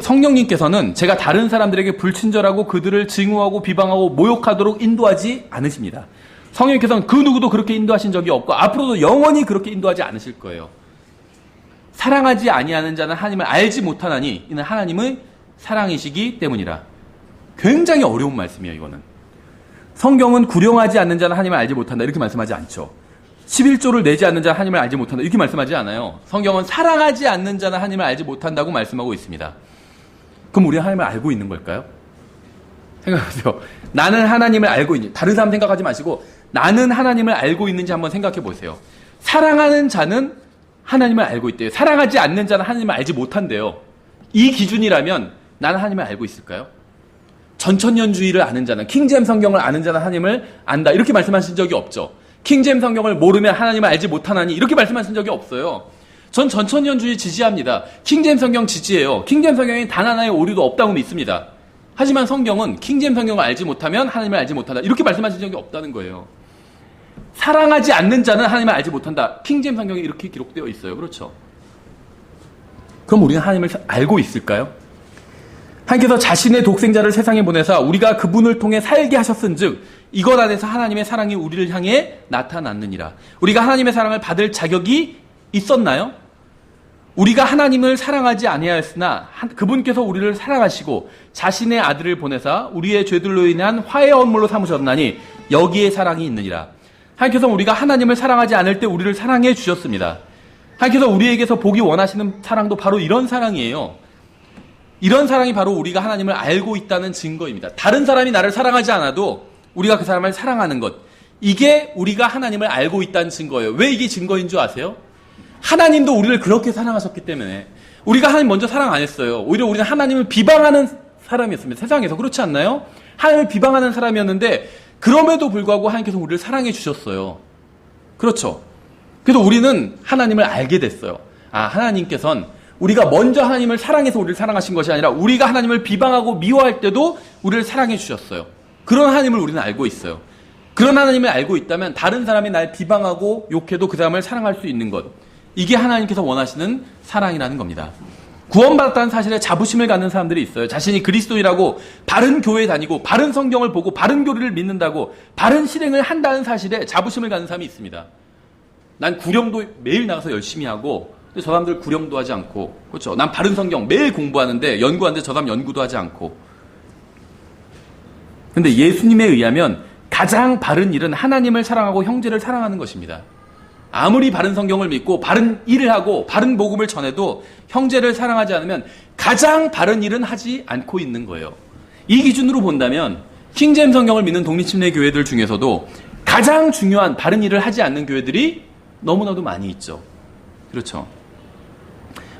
성령님께서는 제가 다른 사람들에게 불친절하고 그들을 증오하고 비방하고 모욕하도록 인도하지 않으십니다. 성령님께서는 그 누구도 그렇게 인도하신 적이 없고 앞으로도 영원히 그렇게 인도하지 않으실 거예요. 사랑하지 아니하는 자는 하나님을 알지 못하나니 이는 하나님의 사랑이시기 때문이라. 굉장히 어려운 말씀이에요, 이거는. 성경은 구령하지 않는 자는 하나님을 알지 못한다 이렇게 말씀하지 않죠. 11조를 내지 않는 자는 하나님을 알지 못한다 이렇게 말씀하지 않아요. 성경은 사랑하지 않는 자는 하나님을 알지 못한다고 말씀하고 있습니다. 그럼 우리는 하나님을 알고 있는 걸까요? 생각하세요. 나는 하나님을 알고 있는지, 다른 사람 생각하지 마시고 나는 하나님을 알고 있는지 한번 생각해 보세요. 사랑하는 자는 하나님을 알고 있대요. 사랑하지 않는 자는 하나님을 알지 못한대요. 이 기준이라면 나는 하나님을 알고 있을까요? 전천년주의를 아는 자는, 킹제임 성경을 아는 자는 하나님을 안다 이렇게 말씀하신 적이 없죠. 킹제임 성경을 모르면 하나님을 알지 못하나니 이렇게 말씀하신 적이 없어요. 전 전천년주의 지지합니다. 킹제임 성경 지지해요. 킹제임 성경에 단 하나의 오류도 없다고 믿습니다. 하지만 성경은 킹제임 성경을 알지 못하면 하나님을 알지 못한다 이렇게 말씀하신 적이 없다는 거예요. 사랑하지 않는 자는 하나님을 알지 못한다. 킹제임 성경에 이렇게 기록되어 있어요. 그렇죠? 그럼 우리는 하나님을 알고 있을까요? 하나님께서 자신의 독생자를 세상에 보내사 우리가 그분을 통해 살게 하셨은즉 이것 안에서 하나님의 사랑이 우리를 향해 나타났느니라. 우리가 하나님의 사랑을 받을 자격이 있었나요? 우리가 하나님을 사랑하지 아니하였으나 그분께서 우리를 사랑하시고 자신의 아들을 보내사 우리의 죄들로 인한 화해 언물로 삼으셨나니 여기에 사랑이 있느니라. 하나님께서 우리가 하나님을 사랑하지 않을 때 우리를 사랑해 주셨습니다. 하나님께서 우리에게서 보기 원하시는 사랑도 바로 이런 사랑이에요. 이런 사랑이 바로 우리가 하나님을 알고 있다는 증거입니다. 다른 사람이 나를 사랑하지 않아도 우리가 그 사람을 사랑하는 것. 이게 우리가 하나님을 알고 있다는 증거예요. 왜 이게 증거인 줄 아세요? 하나님도 우리를 그렇게 사랑하셨기 때문에. 우리가 하나님 먼저 사랑 안 했어요. 오히려 우리는 하나님을 비방하는 사람이었습니다. 세상에서. 그렇지 않나요? 하나님을 비방하는 사람이었는데 그럼에도 불구하고 하나님께서 우리를 사랑해 주셨어요. 그렇죠. 그래서 우리는 하나님을 알게 됐어요. 아, 하나님께서는 우리가 먼저 하나님을 사랑해서 우리를 사랑하신 것이 아니라 우리가 하나님을 비방하고 미워할 때도 우리를 사랑해 주셨어요. 그런 하나님을 우리는 알고 있어요. 그런 하나님을 알고 있다면 다른 사람이 날 비방하고 욕해도 그 사람을 사랑할 수 있는 것. 이게 하나님께서 원하시는 사랑이라는 겁니다. 구원받았다는 사실에 자부심을 갖는 사람들이 있어요. 자신이 그리스도인이라고 바른 교회에 다니고 바른 성경을 보고 바른 교리를 믿는다고 바른 실행을 한다는 사실에 자부심을 갖는 사람이 있습니다. 난 구령도 매일 나가서 열심히 하고 근데 저 사람들 구령도 하지 않고 그렇죠. 난 바른 성경 매일 공부하는데 연구하는데 저 사람 연구도 하지 않고 근데 예수님에 의하면 가장 바른 일은 하나님을 사랑하고 형제를 사랑하는 것입니다. 아무리 바른 성경을 믿고 바른 일을 하고 바른 복음을 전해도 형제를 사랑하지 않으면 가장 바른 일은 하지 않고 있는 거예요. 이 기준으로 본다면 킹제임 성경을 믿는 독립침례 교회들 중에서도 가장 중요한 바른 일을 하지 않는 교회들이 너무나도 많이 있죠. 그렇죠.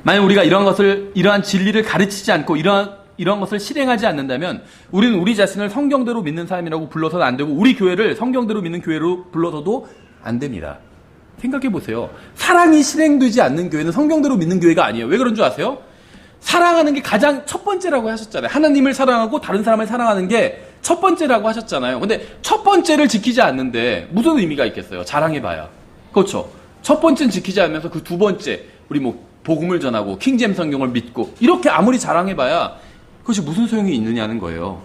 만약 우리가 이러한 진리를 가르치지 않고 이러한 것을 실행하지 않는다면 우리는 우리 자신을 성경대로 믿는 사람이라고 불러서는 안 되고 우리 교회를 성경대로 믿는 교회로 불러서도 안 됩니다. 생각해 보세요. 사랑이 실행되지 않는 교회는 성경대로 믿는 교회가 아니에요. 왜 그런 줄 아세요? 사랑하는 게 가장 첫 번째라고 하셨잖아요. 하나님을 사랑하고 다른 사람을 사랑하는 게 첫 번째라고 하셨잖아요. 근데 첫 번째를 지키지 않는데 무슨 의미가 있겠어요? 자랑해봐야. 그렇죠. 첫 번째는 지키지 않으면서 그 두 번째 우리 복음을 전하고 킹제임 성경을 믿고 이렇게 아무리 자랑해봐야 그것이 무슨 소용이 있느냐는 거예요.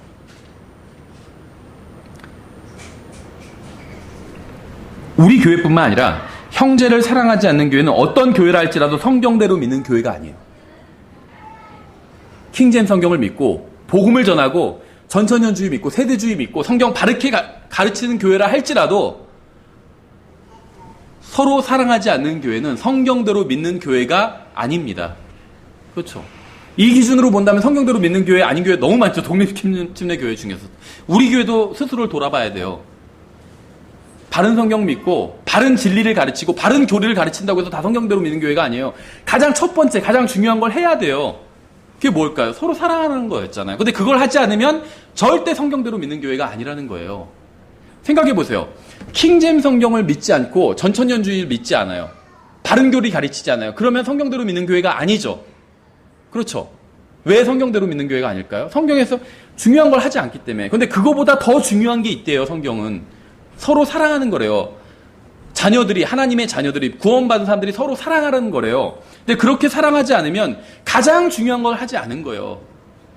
우리 교회뿐만 아니라 형제를 사랑하지 않는 교회는 어떤 교회라 할지라도 성경대로 믿는 교회가 아니에요. 킹제임 성경을 믿고 복음을 전하고 전천년주의 믿고 세대주의 믿고 성경 바르게 가르치는 교회라 할지라도 서로 사랑하지 않는 교회는 성경대로 믿는 교회가 아닙니다. 그렇죠. 이 기준으로 본다면 성경대로 믿는 교회 아닌 교회 너무 많죠. 독립침례 교회 중에서. 우리 교회도 스스로를 돌아봐야 돼요. 바른 성경 믿고 바른 진리를 가르치고 바른 교리를 가르친다고 해서 다 성경대로 믿는 교회가 아니에요. 가장 첫 번째 가장 중요한 걸 해야 돼요. 그게 뭘까요? 서로 사랑하는 거였잖아요. 근데 그걸 하지 않으면 절대 성경대로 믿는 교회가 아니라는 거예요. 생각해 보세요. 킹제임 성경을 믿지 않고 전천년주의를 믿지 않아요. 바른 교리 가르치지 않아요. 그러면 성경대로 믿는 교회가 아니죠. 그렇죠. 왜 성경대로 믿는 교회가 아닐까요? 성경에서 중요한 걸 하지 않기 때문에. 근데 그거보다 더 중요한 게 있대요. 성경은. 서로 사랑하는 거래요. 하나님의 자녀들이, 구원받은 사람들이 서로 사랑하라는 거래요. 근데 그렇게 사랑하지 않으면 가장 중요한 걸 하지 않은 거예요.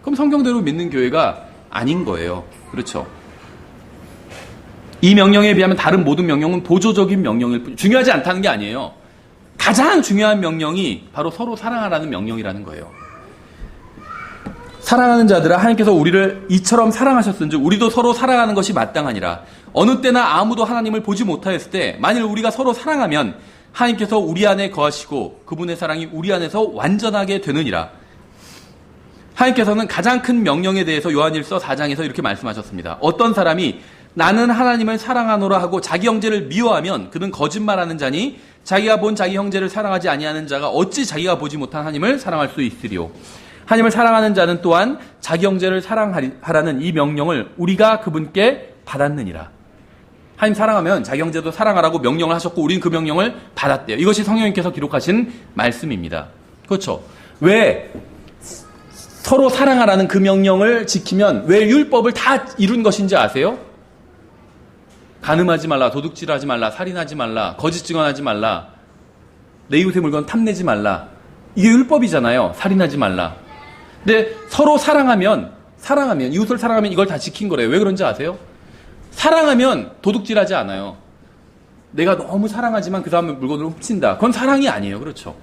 그럼 성경대로 믿는 교회가 아닌 거예요. 그렇죠. 이 명령에 비하면 다른 모든 명령은 보조적인 명령일 뿐, 중요하지 않다는 게 아니에요. 가장 중요한 명령이 바로 서로 사랑하라는 명령이라는 거예요. 사랑하는 자들아 하나님께서 우리를 이처럼 사랑하셨은즉 우리도 서로 사랑하는 것이 마땅하니라. 어느 때나 아무도 하나님을 보지 못하였을 때 만일 우리가 서로 사랑하면 하나님께서 우리 안에 거하시고 그분의 사랑이 우리 안에서 완전하게 되느니라. 하나님께서는 가장 큰 명령에 대해서 요한일서 4장에서 이렇게 말씀하셨습니다. 어떤 사람이 나는 하나님을 사랑하노라 하고 자기 형제를 미워하면 그는 거짓말하는 자니 자기가 본 자기 형제를 사랑하지 아니하는 자가 어찌 자기가 보지 못한 하나님을 사랑할 수 있으리요. 하나님을 사랑하는 자는 또한 자기 형제를 사랑하라는 이 명령을 우리가 그분께 받았느니라. 하나님 사랑하면 자기 형제도 사랑하라고 명령을 하셨고 우리는 그 명령을 받았대요. 이것이 성령님께서 기록하신 말씀입니다. 그렇죠. 왜 서로 사랑하라는 그 명령을 지키면 왜 율법을 다 이룬 것인지 아세요? 간음하지 말라, 도둑질하지 말라, 살인하지 말라, 거짓 증언하지 말라, 내 이웃의 물건 탐내지 말라. 이게 율법이잖아요. 살인하지 말라. 근데 서로 사랑하면 이웃을 사랑하면 이걸 다 지킨 거래요. 왜 그런지 아세요? 사랑하면 도둑질하지 않아요. 내가 너무 사랑하지만 그 사람의 물건을 훔친다. 그건 사랑이 아니에요. 그렇죠.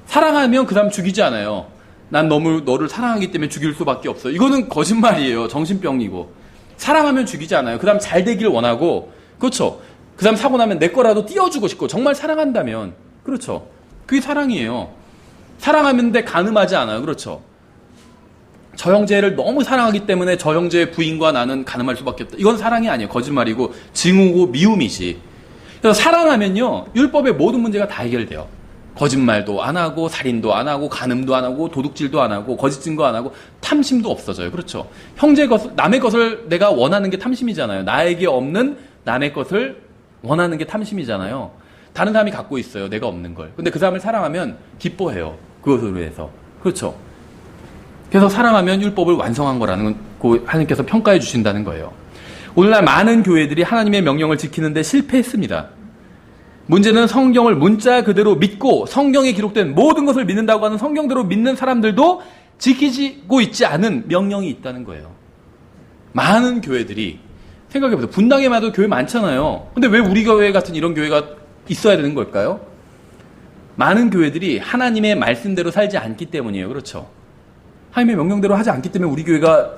사랑하면 그 사람 죽이지 않아요. 난 너를 사랑하기 때문에 죽일 수밖에 없어. 이거는 거짓말이에요. 정신병이고. 사랑하면 죽이지 않아요. 그 사람 잘 되길 원하고, 그렇죠. 그 사람 사고 나면 내 거라도 띄워주고 싶고, 정말 사랑한다면, 그렇죠. 그게 사랑이에요. 사랑하는데 간음하지 않아요. 그렇죠. 저 형제를 너무 사랑하기 때문에 저 형제의 부인과 나는 가늠할 수밖에 없다. 이건 사랑이 아니에요. 거짓말이고 증오고 미움이지. 그래서 사랑하면요, 율법의 모든 문제가 다 해결돼요. 거짓말도 안 하고, 살인도 안 하고, 간음도 안 하고, 도둑질도 안 하고, 거짓 증거 안 하고, 탐심도 없어져요. 그렇죠? 남의 것을 내가 원하는 게 탐심이잖아요. 나에게 없는 남의 것을 원하는 게 탐심이잖아요. 다른 사람이 갖고 있어요. 내가 없는 걸. 근데 그 사람을 사랑하면 기뻐해요. 그것을 위해서. 그렇죠? 그래서 사랑하면 율법을 완성한 거라는 거 하나님께서 평가해 주신다는 거예요. 오늘날 많은 교회들이 하나님의 명령을 지키는데 실패했습니다. 문제는 성경을 문자 그대로 믿고 성경에 기록된 모든 것을 믿는다고 하는 성경대로 믿는 사람들도 지키고 있지 않은 명령이 있다는 거예요. 많은 교회들이 생각해보세요. 분당에만 해도 교회 많잖아요. 근데 왜 우리 교회 같은 이런 교회가 있어야 되는 걸까요? 많은 교회들이 하나님의 말씀대로 살지 않기 때문이에요. 그렇죠? 하나님의 명령대로 하지 않기 때문에 우리 교회가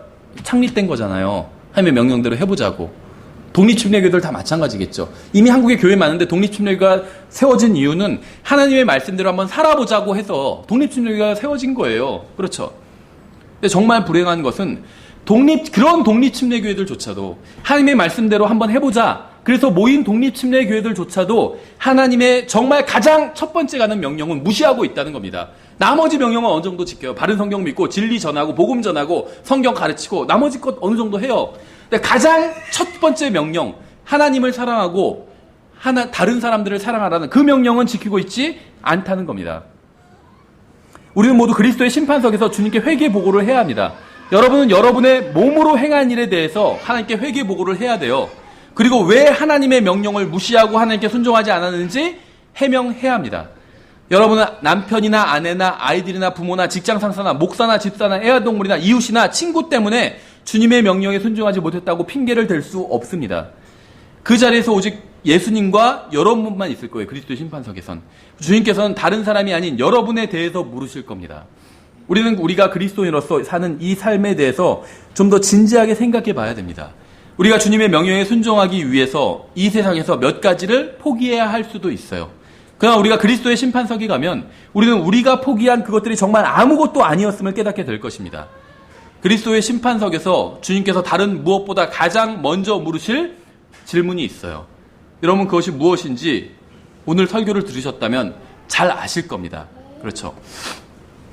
창립된 거잖아요. 하나님의 명령대로 해보자고. 독립침례교회들 다 마찬가지겠죠. 이미 한국에 교회 많은데 독립침례교회가 세워진 이유는 하나님의 말씀대로 한번 살아보자고 해서 독립침례교회가 세워진 거예요. 그렇죠. 근데 정말 불행한 것은 그런 독립침례교회들조차도 하나님의 말씀대로 한번 해보자. 그래서 모인 독립침례교회들조차도 하나님의 정말 가장 첫 번째 가는 명령은 무시하고 있다는 겁니다. 나머지 명령은 어느 정도 지켜요. 바른 성경 믿고 진리 전하고 복음 전하고 성경 가르치고 나머지 것 어느 정도 해요. 근데 가장 첫 번째 명령, 하나님을 사랑하고 다른 사람들을 사랑하라는 그 명령은 지키고 있지 않다는 겁니다. 우리는 모두 그리스도의 심판석에서 주님께 회개 보고를 해야 합니다. 여러분은 여러분의 몸으로 행한 일에 대해서 하나님께 회개 보고를 해야 돼요. 그리고 왜 하나님의 명령을 무시하고 하나님께 순종하지 않았는지 해명해야 합니다. 여러분은 남편이나 아내나 아이들이나 부모나 직장 상사나 목사나 집사나 애완동물이나 이웃이나 친구 때문에 주님의 명령에 순종하지 못했다고 핑계를 댈 수 없습니다. 그 자리에서 오직 예수님과 여러분만 있을 거예요. 그리스도의 심판석에선. 주님께서는 다른 사람이 아닌 여러분에 대해서 물으실 겁니다. 우리가 그리스도인으로서 사는 이 삶에 대해서 좀 더 진지하게 생각해 봐야 됩니다. 우리가 주님의 명령에 순종하기 위해서 이 세상에서 몇 가지를 포기해야 할 수도 있어요. 그러나 우리가 그리스도의 심판석에 가면 우리는 우리가 포기한 그것들이 정말 아무것도 아니었음을 깨닫게 될 것입니다. 그리스도의 심판석에서 주님께서 다른 무엇보다 가장 먼저 물으실 질문이 있어요. 여러분 그것이 무엇인지 오늘 설교를 들으셨다면 잘 아실 겁니다. 그렇죠?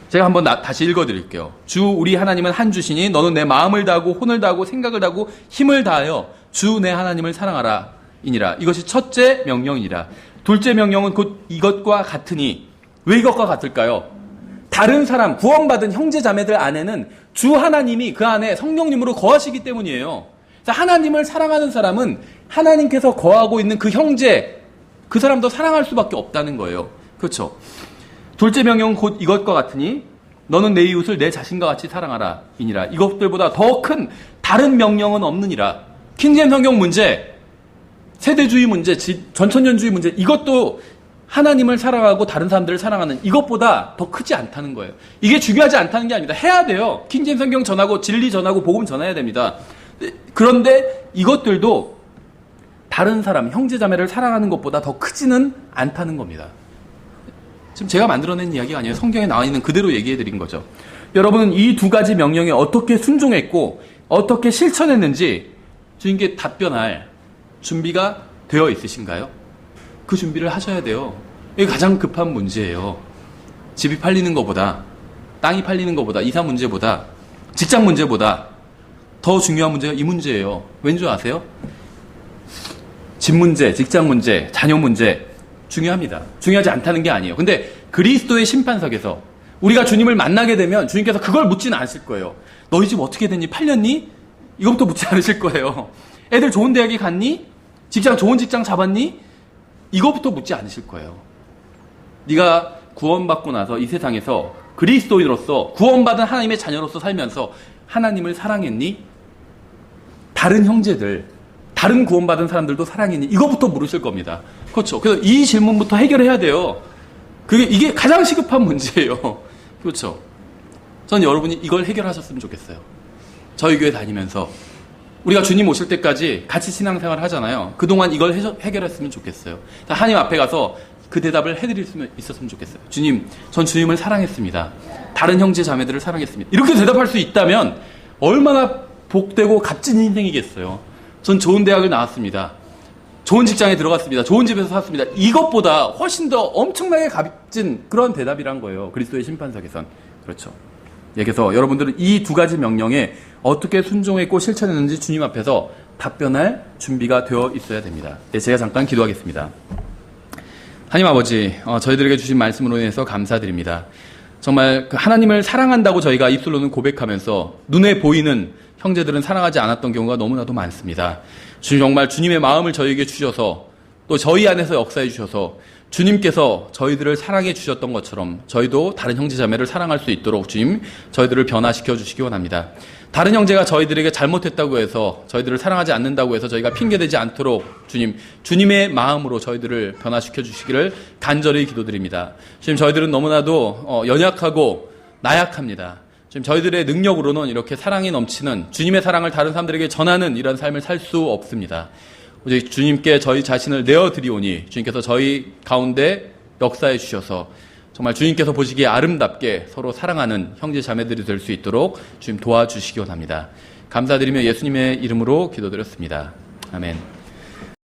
제가 한번 다시 읽어드릴게요. 주 우리 하나님은 한 주시니 너는 내 마음을 다하고 혼을 다하고 생각을 다하고 힘을 다하여 주 내 하나님을 사랑하라 이니라. 이것이 첫째 명령이라. 둘째 명령은 곧 이것과 같으니. 왜 이것과 같을까요? 다른 사람, 구원받은 형제 자매들 안에는 주 하나님이 그 안에 성령님으로 거하시기 때문이에요. 하나님을 사랑하는 사람은 하나님께서 거하고 있는 그 형제, 그 사람도 사랑할 수밖에 없다는 거예요. 그렇죠? 둘째 명령은 곧 이것과 같으니 너는 내 이웃을 내 자신과 같이 사랑하라 이니라. 이것들보다 더 큰 다른 명령은 없느니라. 킹제임 성경 문제, 세대주의 문제, 전천년주의 문제, 이것도 하나님을 사랑하고 다른 사람들을 사랑하는 이것보다 더 크지 않다는 거예요. 이게 중요하지 않다는 게 아닙니다. 해야 돼요. 킹제임 성경 전하고 진리 전하고 복음 전해야 됩니다. 그런데 이것들도 다른 사람, 형제자매를 사랑하는 것보다 더 크지는 않다는 겁니다. 지금 제가 만들어낸 이야기가 아니에요. 성경에 나와 있는 그대로 얘기해드린 거죠. 여러분은 이 두 가지 명령에 어떻게 순종했고 어떻게 실천했는지 주님께 답변할 준비가 되어 있으신가요? 그 준비를 하셔야 돼요. 이게 가장 급한 문제예요. 집이 팔리는 것보다, 땅이 팔리는 것보다, 이사 문제보다, 직장 문제보다 더 중요한 문제가 이 문제예요. 왠 줄 아세요? 집 문제, 직장 문제, 자녀 문제 중요합니다. 중요하지 않다는 게 아니에요. 근데 그리스도의 심판석에서 우리가 주님을 만나게 되면 주님께서 그걸 묻지는 않으실 거예요. 너희 집 어떻게 됐니? 팔렸니? 이것부터 묻지 않으실 거예요. 애들 좋은 대학에 갔니? 좋은 직장 잡았니? 이것부터 묻지 않으실 거예요. 네가 구원받고 나서 이 세상에서 그리스도인으로서 구원받은 하나님의 자녀로서 살면서 하나님을 사랑했니? 다른 형제들, 다른 구원받은 사람들도 사랑했니? 이것부터 물으실 겁니다. 그렇죠. 그래서 이 질문부터 해결해야 돼요. 이게 가장 시급한 문제예요. 그렇죠. 전 여러분이 이걸 해결하셨으면 좋겠어요. 저희 교회 다니면서 우리가 주님 오실 때까지 같이 신앙생활 하잖아요. 그동안 이걸 해결했으면 좋겠어요. 하나님 앞에 가서 그 대답을 해드릴 수 있었으면 좋겠어요. 주님, 전 주님을 사랑했습니다. 다른 형제 자매들을 사랑했습니다. 이렇게 대답할 수 있다면 얼마나 복되고 값진 인생이겠어요. 전 좋은 대학을 나왔습니다. 좋은 직장에 들어갔습니다. 좋은 집에서 살았습니다. 이것보다 훨씬 더 엄청나게 값진 그런 대답이란 거예요. 그리스도의 심판석에선. 그렇죠. 예, 그래서 여러분들은 이 두 가지 명령에 어떻게 순종했고 실천했는지 주님 앞에서 답변할 준비가 되어 있어야 됩니다. 네, 제가 잠깐 기도하겠습니다. 하나님 아버지, 저희들에게 주신 말씀으로 인해서 감사드립니다. 정말 하나님을 사랑한다고 저희가 입술로는 고백하면서 눈에 보이는 형제들은 사랑하지 않았던 경우가 너무나도 많습니다. 주님, 정말 주님의 마음을 저희에게 주셔서 또 저희 안에서 역사해 주셔서 주님께서 저희들을 사랑해 주셨던 것처럼 저희도 다른 형제자매를 사랑할 수 있도록 주님, 저희들을 변화시켜 주시기 원합니다. 다른 형제가 저희들에게 잘못했다고 해서 저희들을 사랑하지 않는다고 해서 저희가 핑계대지 않도록 주님, 주님의 마음으로 저희들을 변화시켜 주시기를 간절히 기도드립니다. 주님, 저희들은 너무나도 연약하고 나약합니다. 지금 저희들의 능력으로는 이렇게 사랑이 넘치는 주님의 사랑을 다른 사람들에게 전하는 이런 삶을 살 수 없습니다. 오직 주님께 저희 자신을 내어드리오니 주님께서 저희 가운데 역사해 주셔서 정말 주님께서 보시기에 아름답게 서로 사랑하는 형제 자매들이 될 수 있도록 주님 도와주시기 원합니다. 감사드리며 예수님의 이름으로 기도드렸습니다. 아멘.